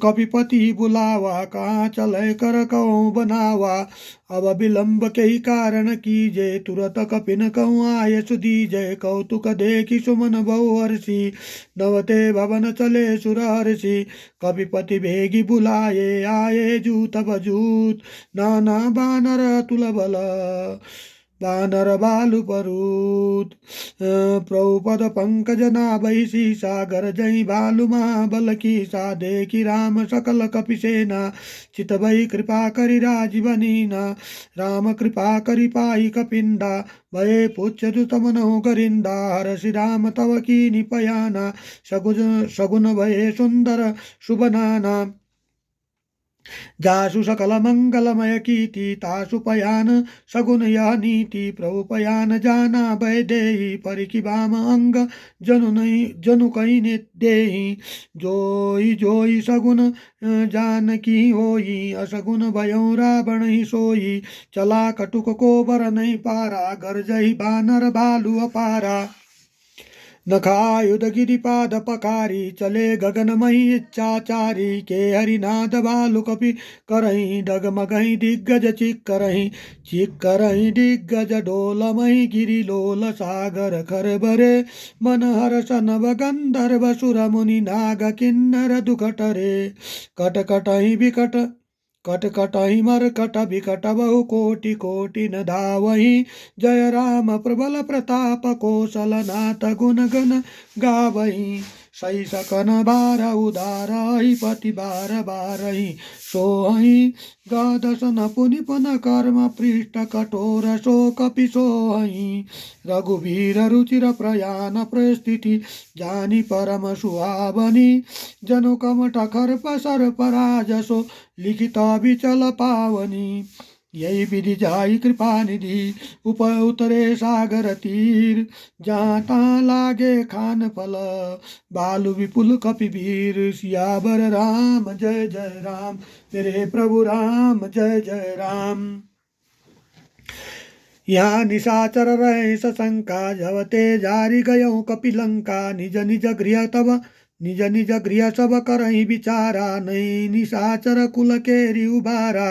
कपिपति बुलावा कहाँ चले कर कहूँ बनावा अब विलंब के ही कारण कीजे तुरत कपिन कहूँ आय सुदीजय कौतुक देखी सुमन बहु हर्षि नवते भवन चले सुर हर्षि कपिपति भेगी बुलाए आये जूत बजूत नाना बानर तुल बल वानर बालु परूत प्रभुपद पंकज नाभै सागर जय भालु महाबल की सा देखी राम सकल कपि सेना चित भई कृपा करि राजीवनीना राम कृपा करि पाई कपिंदा भये पुच्छ तमनो गरिंदा हर श्री राम तव की निपयाना सगुन भये सुंदर शुभ नाना जासु सकल मंगलमय कीर्ति तासु पयान सगुन यह नीति प्रभु पयान जाना भय देहि परिकी बाम अंग जनु कही ने देहि जोई जोई सगुन जानकी होई असगुन भयो रावण ही सोई चला कटुक को बर नहीं पारा गरजही बानर भालु अपारा नखायुध गिरिपाद पकारी चले गगनमयी इच्छाचारी के हरिनाद भालु कपि करही डगमगही दिग्गज चिक करही दिग्गज डोलमही गिरि लोल सागर खर बरे मन हर्ष नव गंधर्व सुर मुनि नाग किन्नर दुखटरे कट कटहि विकट कट कटहि मरकट विकट बहु कोटि कोटि न धावहि जय राम प्रबल प्रताप कौशलनाथ गुण गण गावहि सही सकन बार उदारहि पति बार बारहि सोहि गदसन पुनि पुन कर्म पृष्ठ कठोर शोक पिसोहि रघुवीर रुचिर प्रयाण प्रस्थिति जानी परम सुहावनी जनु कमठ खर्प सर्प राजसो लिखित विचल पावनी यही विधि जाई कृपा निधि उतरे सागर तीर जाता लागे खान फल बालु विपुल कपिवीर सियावर राम जय जय राम मेरे प्रभु राम जय जय राम। यहाँ निशाचर रहे सशंका जवते जारी गयो कपिलंका निज निज गृह तब निज निज गृह सब करही विचारा नहीं निशाचर कुल केरी उबारा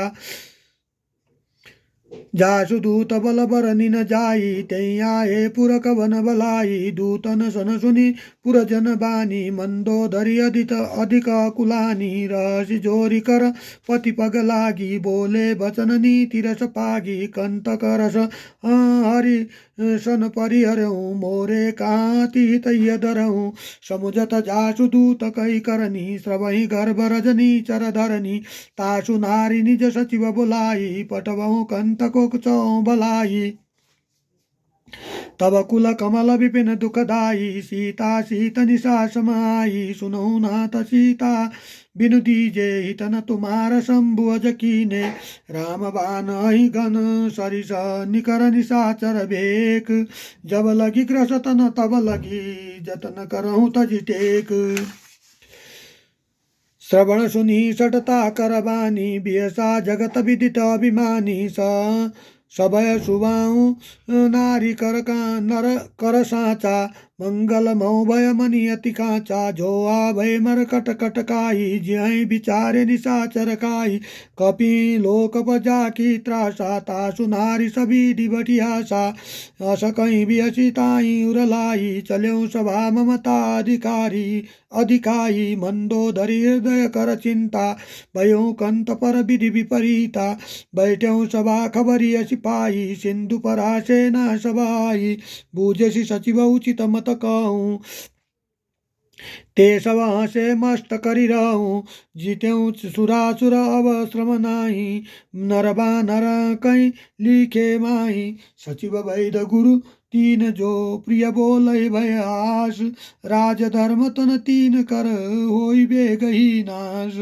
जासु दूत बल बरनी न जाई तई आए पुर कवन बलाई दूतन सन सुनी पुरजन बानी मंदोदरी अधिक कुलानी रहसी जोरी कर पति पग लागी बोले वचन नीति रस पागी कंतक रस हरि सन परिहरऊँ मोरे कांति तय धरऊँ समुझत जासु दूत कई करनी श्रवही गर्भ रजनी चर धरनी तासु नारी निज सचिव बुलाई पटवहु कंतको चौ बलाई तब कुल कमल विपिन दुखदाई सीता सीत निशा समाई सुनहु नाथ सीता बिनु दीजे हितन तुम्हार शंभु अज कीने राम बान ही गण सरिस निकर निशाचर भेक जब लगी ग्रसतन तब लगी जतन करहु तज टेक श्रवण सुनी सटता करबानी बियसा जगत विदित अभिमानी स सबय सुबाऊ नारी नर कर साचा मंगल मऊ भय मनि अति काचा जो आ भय मर कट कटकाई ज्य विचारे निशाचर काई कपि लोक पजा की त्रासा तासु नारी सभी डिबटियासा अस कहीं भी असिताई उरलाई चल्यो सभा ममता अधिकाई मंदोदरी हृदय कर चिंता भयो कंत पर विधि विपरीता बैठ्यो सभा खबरी सिपाही सिंधु परा सेना सभाई बूझसी सचिव उचित मत कहूँ ते सवा से मस्त करी रहूँ जीत्यूँ सुरासुर अब श्रम नाही नरबा नर कहीं लिखे माही सचिव वैद गुरु तीन जो प्रिय बोल भय आस राज धर्म तन तीन कर होई बेगही नाश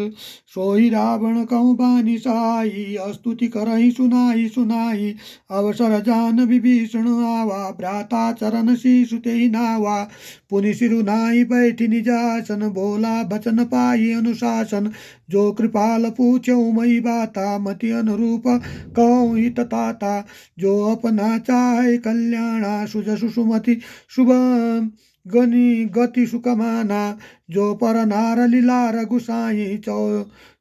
सोई रावण कहूँ बानी साई स्तुति करही सुनाई अवसर जान विभीषण आवा भ्राता चरण शीशु ते नावा पुनि सिरु नाई बैठी निजासन बोला बचन पाई अनुशासन जो कृपाल पूछो मई बाता मति अनुरूप कहूँ हित ताता जो अपना चाहे कल्याणा सुज सुषुमति शुभ गति सुकमाना जो पर नार लीला रघुसाई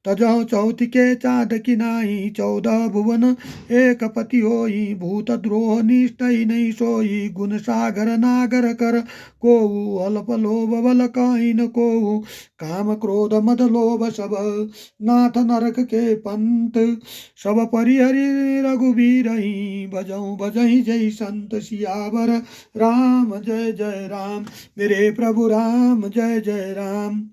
तजौ चौथिके चाँद की नाई 14 भुवन एक पति होई भूत द्रोह निष्ठई नहीं सोई गुण सागर नागर कर कोऊ अल्प लोभ बल कहीं न कोऊ काम क्रोध मद लोभ सब नाथ नरक के पंत सब परिहरि रघुवीर भजऊ भजई जय संत सियावर राम जय जय राम मेरे प्रभु राम जय जय राम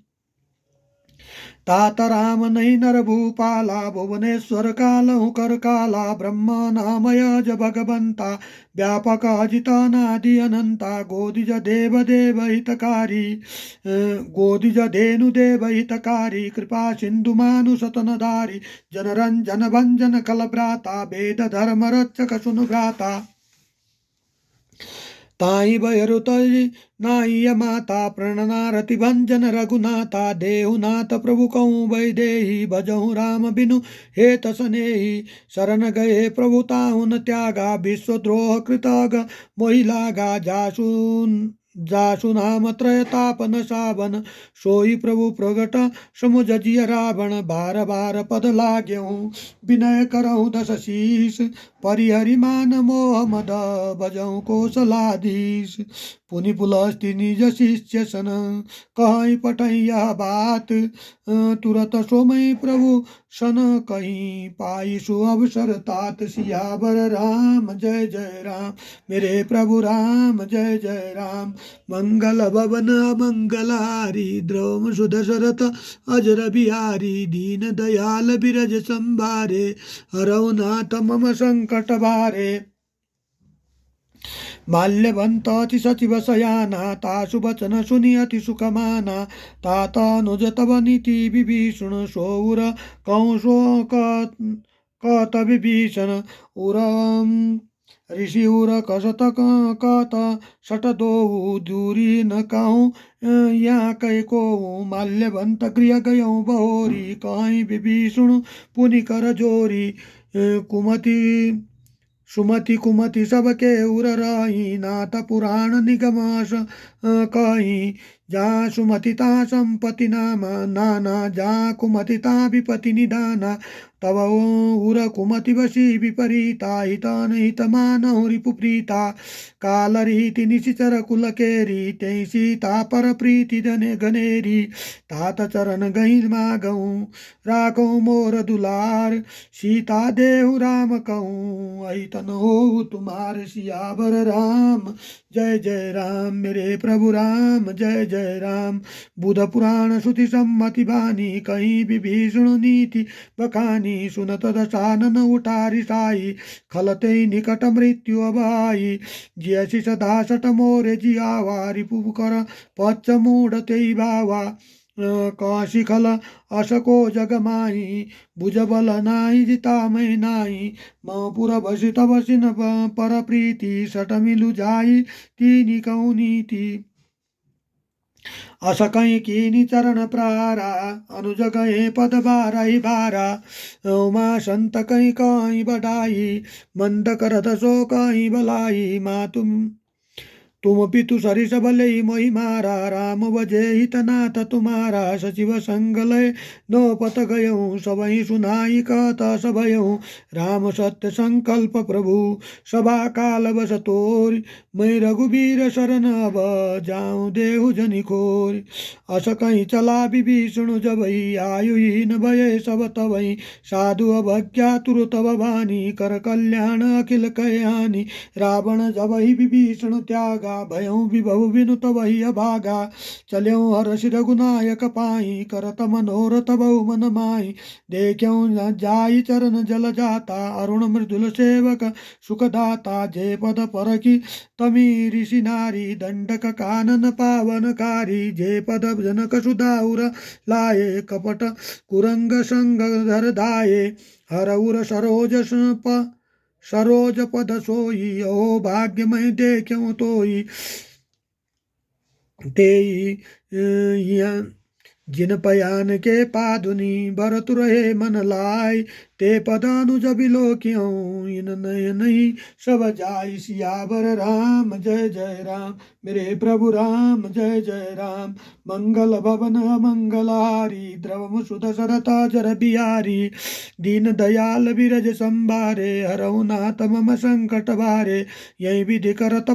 तात राम नहीं नर भूपाला भुवनेश्वर कालहु कर काला ब्रह्मा नामय ज भगवंता व्यापक अजितानादि अनंता गोदिज देव देव हितकारी गोदिज धेनु देव हितकारी कृपा सिंधु मानु सतनधारी जनरंजन भंजन कल भ्राता वेद धर्म रक्षक सुन भ्राता ताई भयरु तय नाई माता प्रणनारति भंजन रघुनाथा देहुनाथ प्रभु कहूँ वै देहि भजहु राम बिनु हे तसनेहि शरण गए प्रभु ताहुन त्यागा विश्वद्रोह कृतग मोहि लागा जासु नाम त्रयतापन सावन सोई प्रभु प्रगट समुझिय रावण बार बार पद लाग्यऊ विनय करऊँ दस शीस परिहरि मान मोह मद भजऊँ कौशलाधीश पुनि पुलस्ति निज शिष्य सन कहीं पटैया बात तुरत सोमय प्रभु सन कहीं पाई सु अवसर तात सियावर राम जय जय राम मेरे प्रभु राम जय जय राम मंगल भवन मंगलारी द्रौम सुदशरथ अजर बिहारी दीन दयाल बिरज संभारे हरौ नाथ मम संकट भारे माल्यवंत अति सचिव सयाना तासु वचन सुनि अति सुखमाना तात अनुज तव नीति विभीषण सौर कौशो कत विभीषण उर ऋषि उर कसत कत सट दो दूरी न कहूँ यहाँ कह को माल्यवंत गृह गयऊँ बहोरी कहीं विभीषण पुनि कर जोरी कुमति सुमति कुमति सबके उर रही नाथ पुराण निगमास कहीं जा सुमति ता संपति नाम नाना जा कुमति ता विपति निदाना तव उर कुमति वशी विपरीता हितान हितमानहु रिपुप्रीता काल रीति निशिचर कुल केरी तै सीता पर प्रीति धने घनेरी तात चरण गही मागऊँ राखो मोर दुलार सीता देहु राम कहूँ अहितन हो तुम्हार सियावर राम जय जय राम मेरे प्रभु राम जय जय राम बुध पुराण श्रुति सम्मति बानी कहीं विभीषण नीति बखानी सुनत दशानन उठारी साई खलते निकट मृत्यु अभाई जियसी सदा सट मोरे जियावा रिपु कर पच्च मूढ़ ते बावा काशी खल असको जगमाई भुज बल नाई जिता मैं नाई मपुर बसी तब सिन पर प्रीति सट मिलु जाई तीनी कौ नीति असकई कीनी चरण प्रारा अनुज गए पद बारही बारा उमा संत कहीं कहीं बढ़ाई मंद करत सो कहीं भलाई माँ तुम पितु सरिस भले मोहि मारा राम बजे हितनाथ तुम्हारा सचिव संग लय नो पत गयऊँ सबहि सुनाई कहत सभयऊँ राम सत्य संकल्प प्रभु सभा काल बस तोर मैं रघुबीर शरण अब जाऊँ देहु जनि खोर अस कहीं चला विभीषण जबई आयुहीन भय सब तवई साधु अवज्ञा तुरु तब वाणी कर कल्याण अखिल कयानी रावण जबहि विभीषण त्यागा भयऊ विभव विनु तवहि अभागा चल्यऊ हर्षि रघुनायक पाई करत मनोरथ बहु मन माई देखऊँ जाई चरण जल जाता अरुण मृदुल सेवक सुखदाता जे पद परखी तमी ऋषि नारी दंडक कानन पावनकारी जे पद जनक सुदाउर लाए कपट कुरंग संग धर धाये हरउर सरोज पद सोई ओ भाग्य मैं देखूं तोई तेई जिन पयान के पादुनी भरत रहे मन लाय ते पदानुज बिलोक्यों इन नय नहीं सब जाई। सियावर राम जय जय राम मेरे प्रभु राम जय जय राम। मंगल भवन मंगलारी द्रवम सुध सरता जर बिहारी। दीन दयाल बिरज संभारे हरऊ नाथ मम संकट भारे। यही विधि करत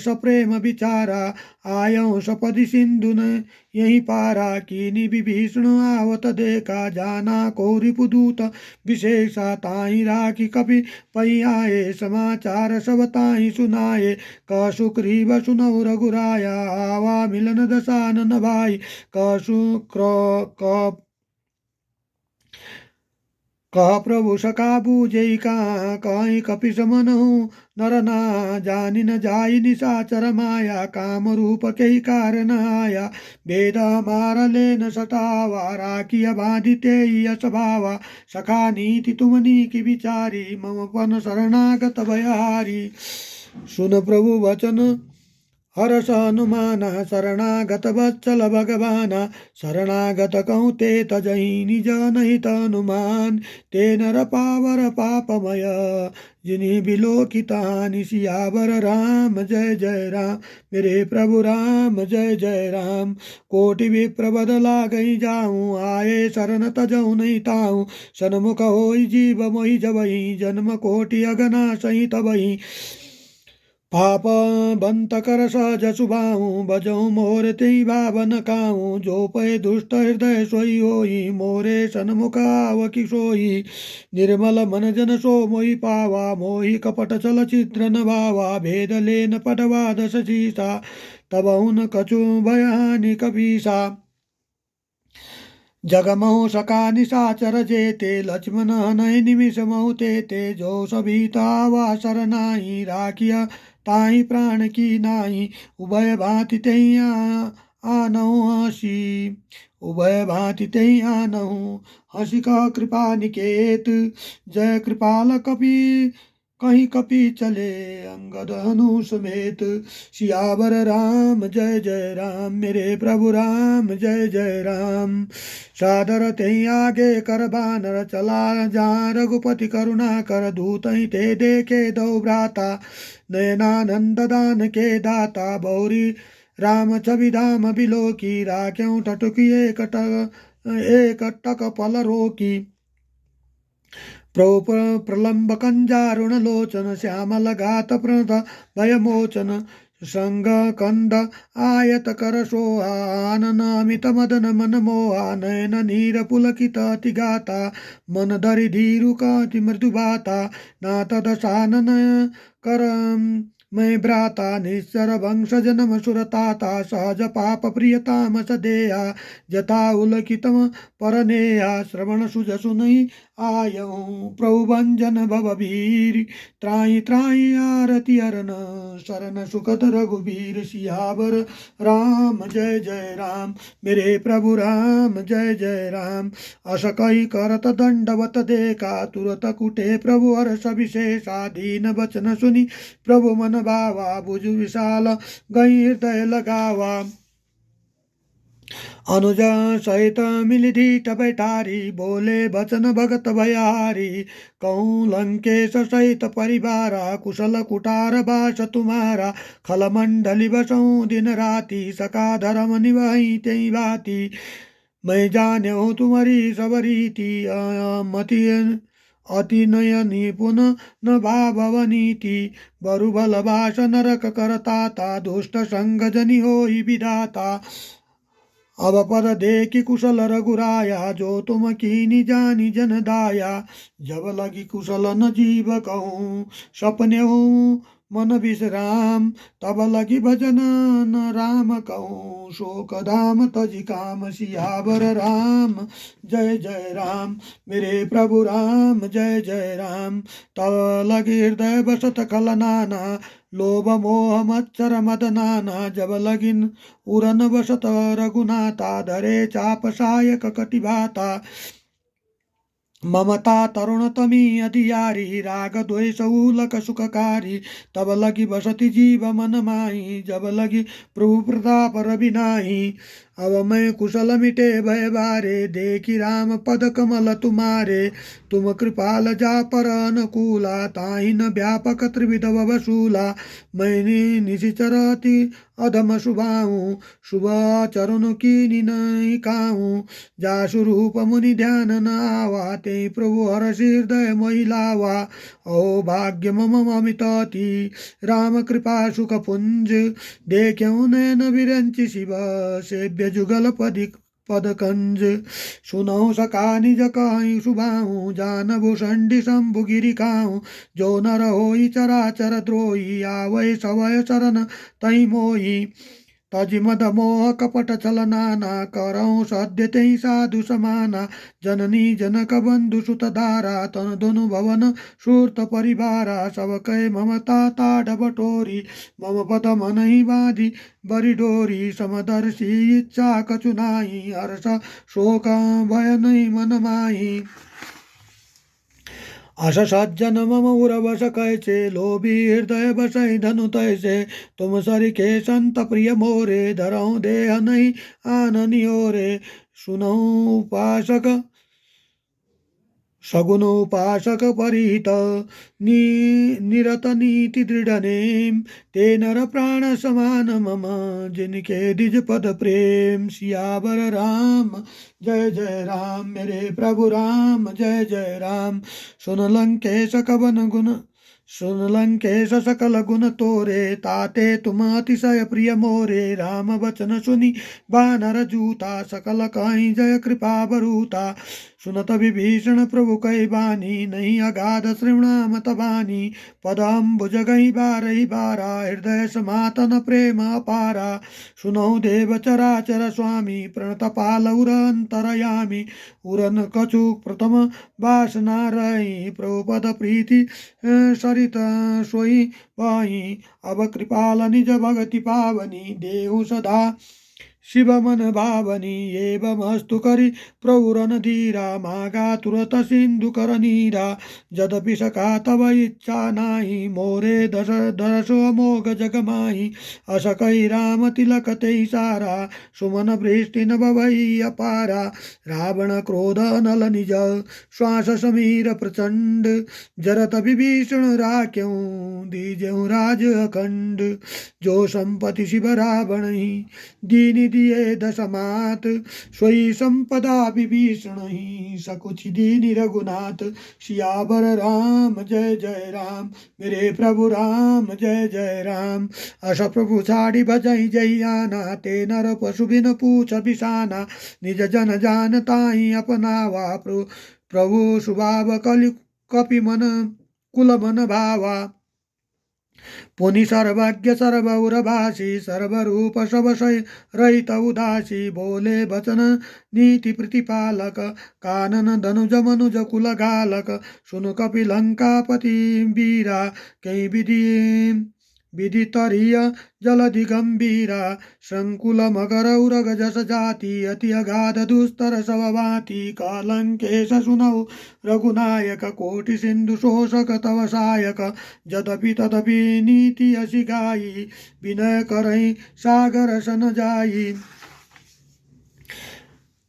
सप्रेम विचारा आयऊ सपदि सिंधु न यही पारा। कीनी विभीषण आवत देखा जाना कौरिपुदूत विशेषा। ताहि राखी कपि पै आए समाचार सब ताहि सुनाए। क सुग्रीव सुनौ रघुराया आवा मिलन दसानन भाई। कह प्रभु सका बूझै कहाँ कहीं कपि समनहु नर ना जानि न जाई निशाचर माया। काम रूप कई कारण आया भेद हमार लेन सटावा। राखिय बांधिते यश भावा सखा नीति तुम नीकी विचारी। मम पन शरणागत भयहारी सुन प्रभु वचन हर्ष हनुमाना। शरणागत वत्सल भगवाना शरणागत कहूँ ते तजहि निज नहीं हनुमान। ते नर पावर पापमय जिन्हीं बिलोकितानि। सियावर राम जय जय राम मेरे प्रभु राम जय जय राम। कोटि विप्र बदला गई जाऊँ आए शरण तजऊ नहीं ताऊँ। सन्मुख होई जीव मोहि जबहि जन्म कोटि अगना सही तबहि। पाप बंत कर सहज सुभाऊ बजऊ मोर तेई भावन काऊ। जो पय दुष्ट हृदय सोई होई मोरे सन्मुख आवकी सोई। निर्मल मन जन सो मोहि पावा मोहि कपट चल चित्र न भावा। भेद लेन पटवा दस सीसा तबहु न कछु भयानि कपीसा। जगमहु सका निशाचर जेते लक्ष्मण हनय निमिष महु ते। जो सभीता वा सरनाही राखिया ताहि प्राण की नाही। उभय भांति तेहि आनहु हसी उभय भांति तेहि आनहु हसी। कह कृपा निकेत जय कृपाल कपि कहीं कपि चले अंगद हनु समेत। सियावर राम जय जय राम मेरे प्रभु राम जय जय राम। सादर तेहि आगे कर बानर चला जा रघुपति करुणा कर। दूत ही ते देखे दो भ्राता नयनानंद दान के दाता। बौरी राम छवि धाम बिलोकी राख्यौ टटुकी एक टक पल रोकी। प्रलंब कंजारुण लोचन श्यामल घात प्रणत भयमोचन। संग कंद आयत कर सोहा आनन अमित मदन मन मोहा। नयन नीर पुलकित अति गाता मन धरि धीरु कति मृदु भाता। नाथ दशानन कर मैं भ्राता निश्चर वंश जन्म सुरताता। सहज पाप प्रियताम सदेहा जथा उलकितम परनेहा। श्रवण सुज सुनई आयऊँ प्रभु भंजन भवभीर। त्राहि त्राहि आरती अरन शरण सुखद रघुबीर। सियावर राम जय जय राम मेरे प्रभु राम जय जय राम। अस कही करत दंडवत देखा तुरत कुटे प्रभु हर्ष विशेषा। दीन वचन सुनी प्रभु मन भावा भुज विशाल गई हृदय लगावा। अनुज सहित मिलिधीट बैठारी बोले बचन भगत भयारी। कहूँ लंकेश सहित परिवारा कुशल कुटार बास तुम्हारा। खल मंडली बसऊँ दिन राति सका धर्म निवही तेई भांति। मैं जान्यो तुम्हारी सब रीति मति अति नयनी पुन न भावनीति। बरु बल भाष नरक करताता दुष्ट संग जनि होई विधाता। अब पद देखी कुशल रघुराया जो तुम कीनी जानी जन दाया। जब लगी कुशल न जीव कहूँ सपने हूँ मन विश्राम। तब लगी भजन न राम कहूँ शोक धाम तजि काम। सियावर राम जय जय राम मेरे प्रभु राम जय जय राम। तब लगी हृदय बसत खल नाना लोभ मोह मच्छर मद नाना। जब लगिन उरन बसत रघुनाथा धरे चाप सायक कटिभाता। ममता तरुणतमी अधियारी राग द्वेष उलक सुखकारी तब लगी बसती जीव मन माही जब लगी प्रभु प्रताप रवि नाही अब मैं कुशल मिटे भय बारे देखी राम पद कमल तुम्हारे तुम कृपाल जा पर अनुकूला ताहि न व्यापक त्रिविध वसूला मैंने निशिचरति अधम शुभाऊं शुभ चरण की नहीं काहूं जासु रूप मुनि ध्यान न आवा ते प्रभु हर्ष हृदय महिलावा ओ भाग्य मम अमितति राम कृपा सुख पुंज देख्यौ नयन विरंचि शिव सेव्य जुगल पद कंज सुनौ सका निज कहि सुबाहु जानबु संडि शंभु गिरि काहू जो नर होई चराचर द्रोही आवै सवय चरण तै मोही तजि मद मोह कपट छल नाना करौ सद्य तेहि साधु समाना जननी जनक बंधु सुत धारा तन धनु भवन सूर्त परिवारा सब कै ममता ताड़ बटोरी मम पद मनहि बाधी बरि डोरी समदर्शी इच्छा कछु नाही हर्ष शोक भय नहीं मन माही अस सज्जन मम उरवस कैसे लोभी हृदय बसै धनु तैसे तुम सरिखे संत प्रिय मोरे धरौ देह नहीं आननि ओरे सुनौ उपासक सगुण उपासक परिहित निरत नीति दृढ़ नेम ते नर प्राण समान मम जिनके दिज पद प्रेम सियावर राम जय जय राम मेरे प्रभु राम जय जय राम सुन लंकेश कवन गुण सुन लंकेश सकल गुण तोरे ताते तुम अतिशय प्रिय मोरे राम वचन सुनि बानर जूता सकल कहीं जय कृपा बरूता सुनत विभीषण प्रभु कै बानी नहीं अगाध श्रृणाम तबानी पदम्बुज गई बारही बारा हृदय समातन प्रेम अपारा सुनौ देव चराचर स्वामी प्रणतपाल उर अंतरयामी उरन कछुक प्रथम वासना रही प्रभुपद प्रीति सरित सोई वाही अब कृपाल निज भगति पावनी देहु सदा शिव मन भावनी एवमस्तु करि प्रौरन धीरा मागा तुरत सिंधु कर नीरा यद्यपि सका तव इच्छा नाही मोरे दश दशो अमोघ जग माही असकै राम तिलक ते सारा सुमन वृष्टि न भवई अपारा रावण क्रोध नल निज श्वास समीर प्रचंड जरत विभीषण राख्यऊ दीजऊ राज अखंड जो संपत्ति शिव रावण ही दीनि दिए दशमात सोई संपदा विभीषण ही सकुच दीनि रघुनाथ सियावर राम जय जय राम मेरे प्रभु राम जय जय राम अस प्रभु छाड़ी भजई जैयाना ते नर पशु बिन पूछ बिसाना निज जन जान ताहि अपनावा प्रभु सुभाव कलि कपि मन कुल मन भावा पुनि सर्वज्ञ सर्वौरभाषी सर्वरूप सबसय रहित उदासी बोले वचन नीति प्रतिपालक कानन धनुज मनुज कुल गालक सुनु कपि लंकापति वीरा कई विदितरीय जलधि गंभीरा संकुल मकर उरग जस जाति अति अगाध दुस्तर सब भांति कलंकेश सुनौ रघुनायक कोटि सिंधु शोषक तव सायक यद्यपि तदपि नीति असी गाई विनय करई सागर सन जाई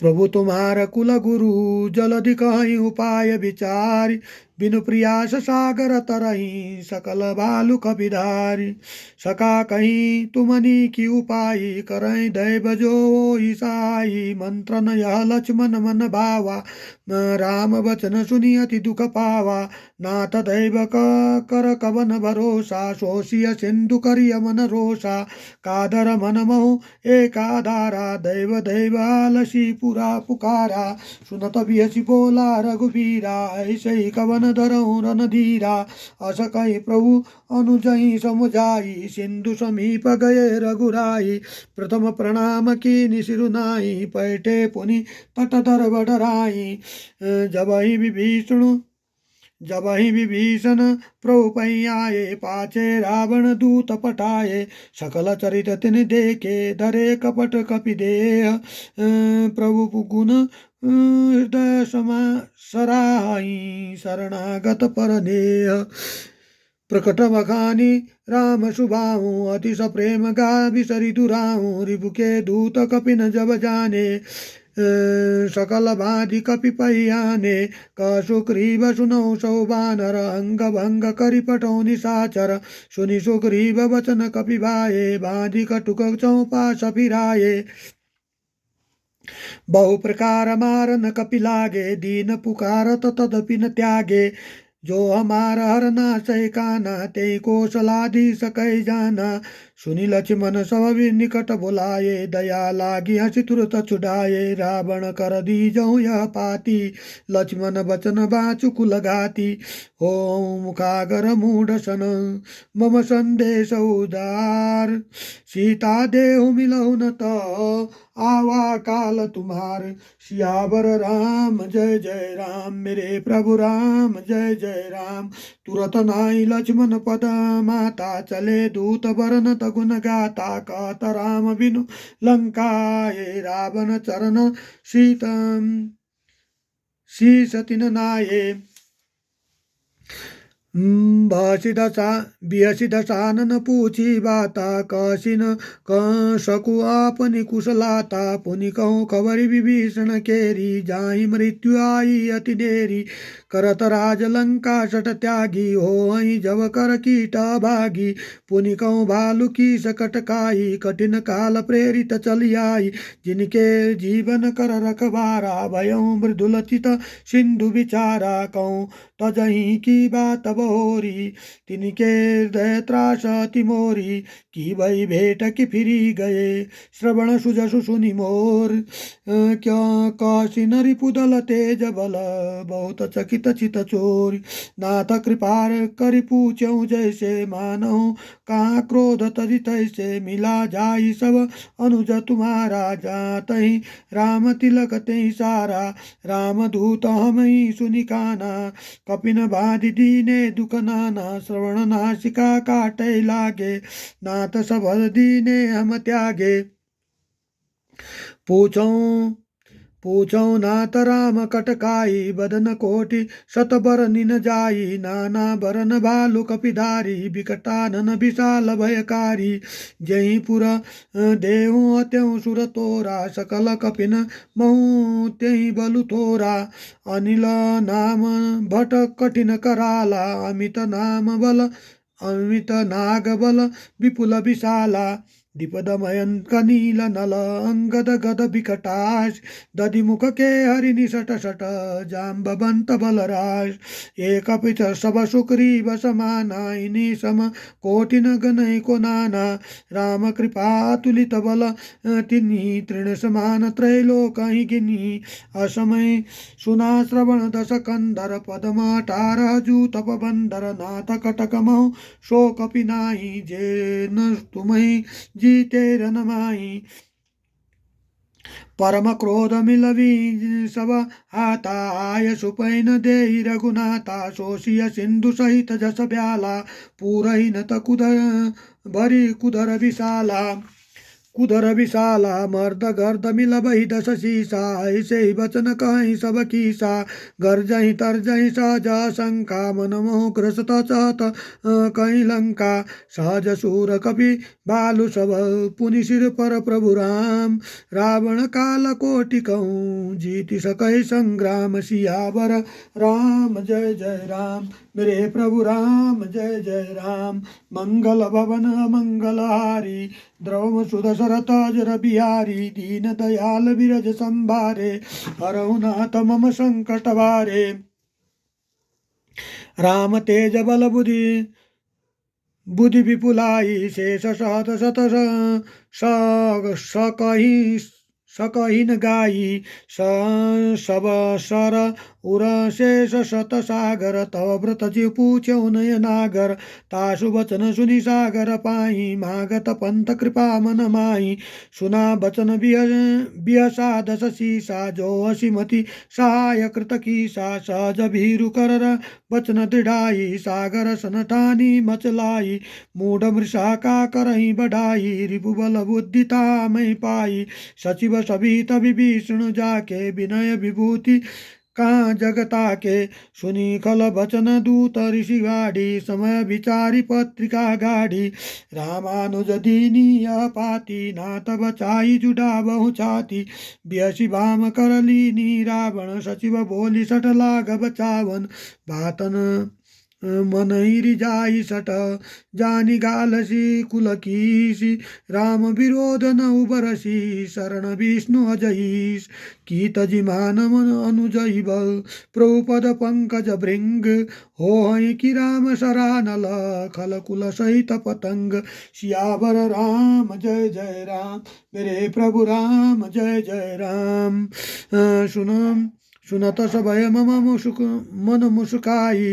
प्रभु तुम्हार कुल गुरु जलधि कहीं उपाय विचार बिनु प्रयास सागर तरही सकल बालु कपिधारी सका कहीं तुमनी की उपाय करई दैव जो ईसाई मंत्र न यह लक्ष्मण मन भावा राम वचन सुनी अति दुख पावा नाथ दैव कर कवन भरोसा शोषिय सिंधु करिय मन रोषा कादर मन महु एकाधारा दैव दैव आलसी पुरा पुकारा सुनत बिहसी बोला रघुबीरा ऐसे ही कवन धरऊ रन धीरा अस कहि प्रभु अनुजई समुझाई सिंधु समीप गए रघुराई प्रथम प्रणाम की निशिरुनाई पैठे पुनि तट धर बडराई जब ही विभीषण जब ही विभीषण प्रभु पै आए, पाचे रावण दूत पठाए, सकल चरित तिन देखे, धरे कपट कपि देह, प्रभु गुण हृदय समा सराही, शरणागत परनेह। प्रकट बखानी राम सुभाऊ, अतिश प्रेम गा बिसरि दुराऊ, रिपु के दूत कपिन जब जाने, सकल भाँति कपि पहियाने, सुग्रीव सुनौ सौ बानर, अंग भंग करि पठौ निशाचर, सुनि सुग्रीव वचन कपि भाए, बाँधि कटुक चौपाश फिराए। बहु प्रकार मारन कपि लागे, दीन पुकारत तदपि न त्यागे, जो हमार हरना सै काना, ते कौशलाधि सकै जाना, सुनि लक्ष्मण सब निकट बुलाए, दया लागी हंसी तुरत छुड़ाए, रावण कर दीजहु यह पाती, लक्ष्मण बचन बाचु कुल घाती, हो मुखागर मूढ़ सन, मम संदेश उदार, सीता देहु मिलहु न तो, आवा काल तुम्हार, सियावर राम जय जय राम, मेरे प्रभु राम जय जय राम। तुरत नाई लक्ष्मण पद माता, चले दूत बरन तगुन गाता, कहत राम बिनु लंकाए, रावण चरण सीतम शीस तिन नाये। बिहसी दशानन पूछी बाता, कसिन सकु आपनि कुशलाता, पुनि कहूँ खबरि विभीषण केरी, जाहि मृत्यु आई अति देरी, करत राज लंका सट त्यागी, होई जब कर कीट भागी, पुनि कहूँ भालु की सकट काई, कठिन काल प्रेरित चली आई, जिनके जीवन कर रखबारा, भयऊ मृदुल चित सिंधु विचारा, कहूँ तजही की बात बहोरी, तिनके हृदय त्रास अति मोरी, की भई भेट की फिरी गए, श्रवण सुजसु सुनि मोर, क्यों कौशिन रिपुदल तेज बल, बहुत चकित चित चोर, नाथ कृपार करि पूछऊ जैसे, मानहु कहाँ क्रोध तजि तैसे, मिला जाई सब अनुज तुम्हारा, जातहि राम तिलक तेहि सारा, राम दूत हम ही सुनि काना, कपिन बाधि दीने दुख नाना, श्रवण नासिका काटे लागे, नाथ सबल दीने हम त्यागे, पूछौ नाथ राम कटकाई, बदन कोटि शत बरनिन जाई, नाना बरन भालु कपिधारी, बिकटानन विशाल भयकारी, जहीं पुर देहु त्यौं सुर तोरा, सकल कपिन महु त्यहीं बलु थोरा, अनिल नाम भट कठिन कराला, अमित नाग बल विपुल विशाला, द्विपदमयन कनील नल, अंगद गद विकटाश, दधिमुख के हरिनि सट सट, जाम्बवंत बलराज, एक पिच सब सुग्रीव समाना, इनि सम कोटिन गनै को नाना, राम कृपा तुलित बल तिन्ही, तृण समान त्रैलोक ही गिनी, असमय सुना श्रवण दस कंदर, पदम 18 जू तप बंदर, नाथ कटक महु शोक पिनाई, जे न तुम्हें जीते रनमाई, परम क्रोध मिलवी सब हाथा, आय सुपैन देहि रघुनाथा, शोषिय सिंधु सहित जस ब्याला, पूरहि न तकुद भरी कुधर विशाला, मर्द गर्द मिल बही दस शीसा, ऐसे ही बचन कहीं सब कीसा, गर्जही तरजही सहज शंका, मन मोह ग्रसत चाहत कहीं लंका, सहज सूर कपि भालु सब, पुनि सिर पर प्रभु राम, रावण काल कोटि कहूँ, जीति सकै संग्राम, सियावर राम जय जय राम, मेरे प्रभु राम जय जय राम, मंगल भवन मंगल हारी, द्रवम सुदशरथ अजर बिहारी, दीन दयाल विरज संभारे, हरहु नाथ मम संकट भारे, राम तेज बल बुद्धि विपुलाई, शेष सहत शत सकहिन गाई, सब सर उरशेष शत सागर तव व्रत जीव पूछ्यौ नयनागर तासु वचन सुनि सागर पाई मागत पंथ कृपा मन माई सुना बचन बियसा दस शीसा जो असीमति सहाय कृत कीसा सहज भीरु कर बचन दृढ़ाई सागर सनटानी मचलाई मूढ़ मृषा का करही बढ़ाई रिपुबल बुद्धिता मई पाई सचिव सभी विभीषण जाके विनय विभूति कहाँ जगता के सुनी खल बचन दूत ऋषि गाड़ी समय विचारी पत्रिका गाड़ी रामानुज दीनीय पाती नाथ बचाई जुडा बहु छाती बियसी भाम कर लीनी रावण सचिव बोली सठ लाग बचावन भातन मन रिजाई सट जानी गालसी कुलकीसी राम विरोध न उबरसी शरण विष्णु अजईस कीत जिमान मन अनुजई बल प्रभुपद पंकज भृंग हो कि राम सरानल खल कुल सहित पतंग सियावर राम जय जय राम मेरे प्रभु राम जय जय राम सुनम सुनत सबय मम मुसुक मन मुस्काई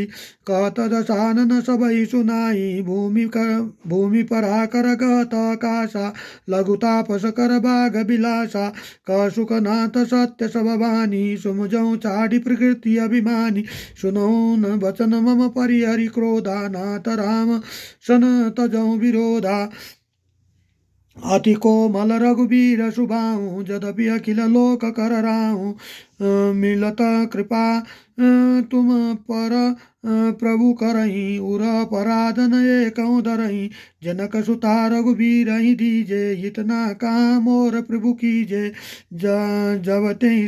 कहत दसानन सबई सुनाई भूमि पराकर गत आकाशा लघु तापस कर बाग बिलासा क सुखनाथ सत्य सब वाणी सुमजौ चाടി प्रकृति अभिमानी सुनो न वचन मम परिहरि क्रोधा नाथ राम सन तजौ विरोधा अति कोमल रघुबीर सुबाऊ जदपि अखिल लोक कर राहू मिलत कृपा तुम पर प्रभु करही उर पराधन एकौ धरही जनक सुता रघुबीर ही दीजे इतना काम और प्रभु कीजे जब ते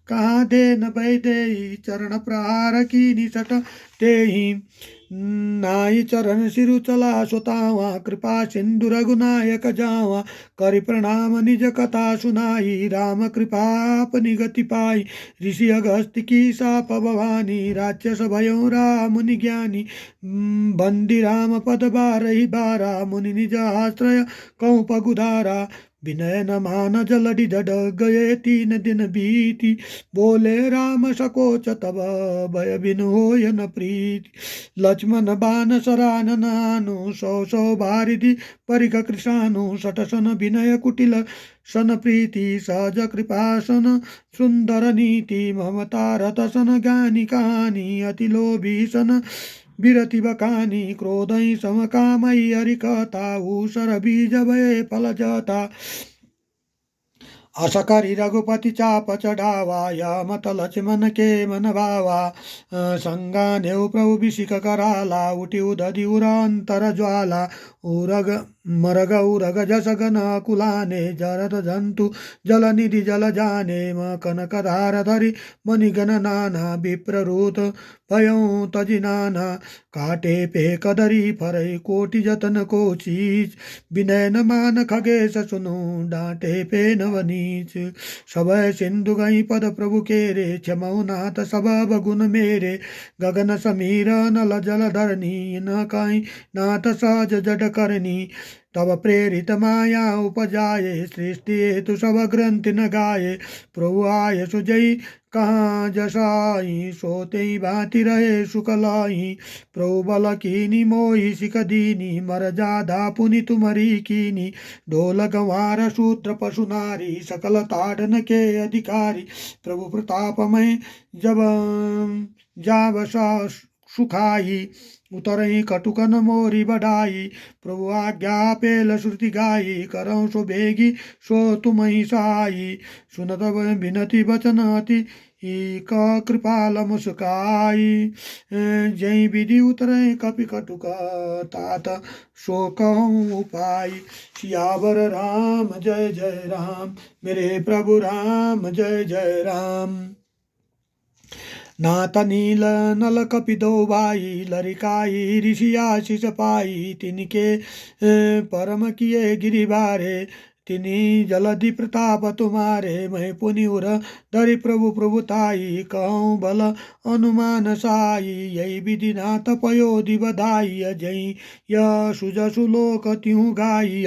कहाँ दे न भय दे चरण प्रहार की निसट ते ही नाई चरण सिरु चला सुतावा कृपा सिंधु रघुनायक जावा करि प्रणाम निज कथा सुनाई राम कृपा निगति पाई ऋषि अगस्त्य की साप भवानी राक्षस भयो राम मुनि ज्ञानी बंदी राम पद बारही बारा मुनि निज आश्रय कौ पगुधारा विनय न मान जलडि डड गए 3 दिन बीती बोले राम सकोच तब भय बिन होय न प्रीति लक्ष्मण बान सरान नानु सौ बारिधि परिख कृशानु सटसन विनय कुटिल सन प्रीति सहज कृपा सन सुंदर नीति ममता रत सन ज्ञानी कहानी अति लोभी सन विरति बकानी क्रोधई समकामई हरिकथा ऊसर बीज भय फल जता असकरी रघुपति चाप चढ़ावा मत लक्ष्मण के मन भावा संगा नेव प्रभु विशिख कराला उठी उदधि उरांतर ज्वाला उरग मरग उरग जस गन कुलाने जरद जंतु जल निधि जल जाने म कनक धार धरि मणिगण नाना विप्ररूत भयं तजि नाना काटे पे कदरी फरई कोटि जतन को चीज विनय न मान खगेश सुनु डांटे पे नवनीच सबय सिंधु गई पद प्रभु के रे क्षमौ नाथ सब गुण मेरे गगन समीर नल जल धरनी न कहीं नाथ सहज जड करनी तब प्रेरित माया उपजाये सृष्टि हेतु सब ग्रंथि न गाये प्रभु आय सुजई कहाँ जसाई सोते भांति रहे सुकलाई प्रभु बल कीनी मोहि सिख दीनी मर जाधा पुनि तुमरी कीनी ढोल गंवार शूद्र पशु नारी सकल ताड़न के अधिकारी प्रभु प्रताप में जब जावसा सुखाई उतरही कटुकन मोरी बढ़ाई प्रभु आज्ञा पेल श्रुति गाई करौ सो बेगी सो तुम ही सहाई सुनत विनति वचन अति कृपाल मुस्काई जय विधि उतरे कपि कटुक तात सो कहूँ उपाय सियावर राम जय जय राम मेरे प्रभु राम जय जय राम नाथ नील नल कपि दो भाई लरिकाई ऋषि आशीष पाई तिनके परम किए गिरिबारे तिनी जलधि प्रताप तुम्हारे, मैं पुनि उर धरि प्रभु प्रभुताई, कहूँ बल अनुमान साई, यही विधिनाथ पयोधि बधाई, जय यशु जसु लोक त्यों गाई,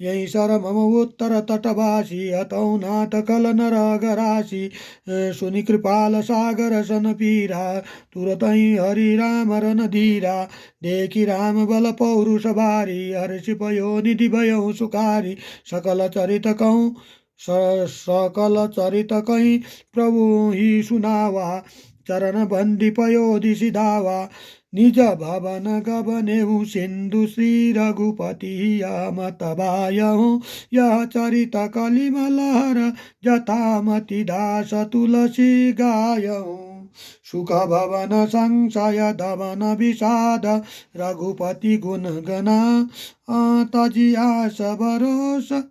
यही सर मम उत्तर तटवासी, हतौ नाथ कल नर गरासी, सुनि कृपाल सागर सन पीरा, तुरत ही हरि राम रन धीरा, देखी राम बल पौरुष भारी, हर्षि भयो निधि भयो सुखारी, सकल चरित कहूँ सकल चरित कहीं प्रभु ही सुनावा, चरण बंदी पयोधि सिधावा, निज भवन गबनेहु सिंधु श्री रघुपति मत बायहु, यह चरित कलिमलहर जथामति दास तुलसी गायहु, सुख भवन संशय धवन विषाद, रघुपति गुण गना तजी आस भरोसा,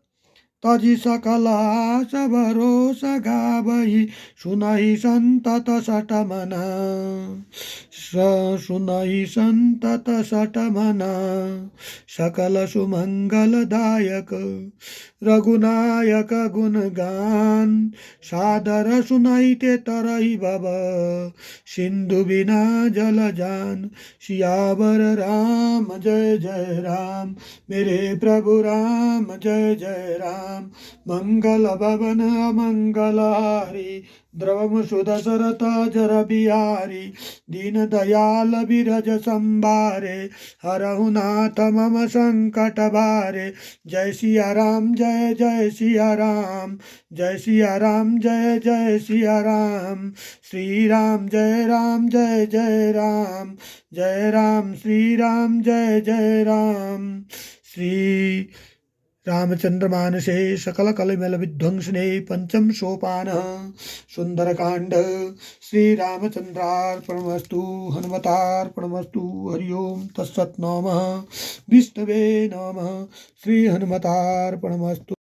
तजी सकल आस भरोसा, गावही सुनहि संतत सठ मना, सुनहि संतत सठ मना, सकल सुमंगलदायक रघुनायक गुणगान, सादर सुनहि ते तरहि भव, सिंधु बिना जल जान, सियावर राम जय जय राम, मेरे प्रभु राम जय जय राम, मंगल भवन अमंगल हारी, द्रवम सुदशरथ जर बिहारी, दीन दयाल बिरज संभारे, हरहु नाथ मम संकट भारे, जय सिया राम जय जय सिया राम, जय सिया राम जय जय सिया राम, श्री राम जय जय राम, जय राम श्री राम जय राम, श्री रामचंद्र मानसे सकल कलिमल विध्वंसने पंचम सोपान सुंदरकांड। श्री रामचंद्रार्पणमस्तु, हनुमतार्पणमस्तु। हरि ओम तत्सत्। नमः विष्णवे नमः। श्री हनुमतार्पणमस्तु।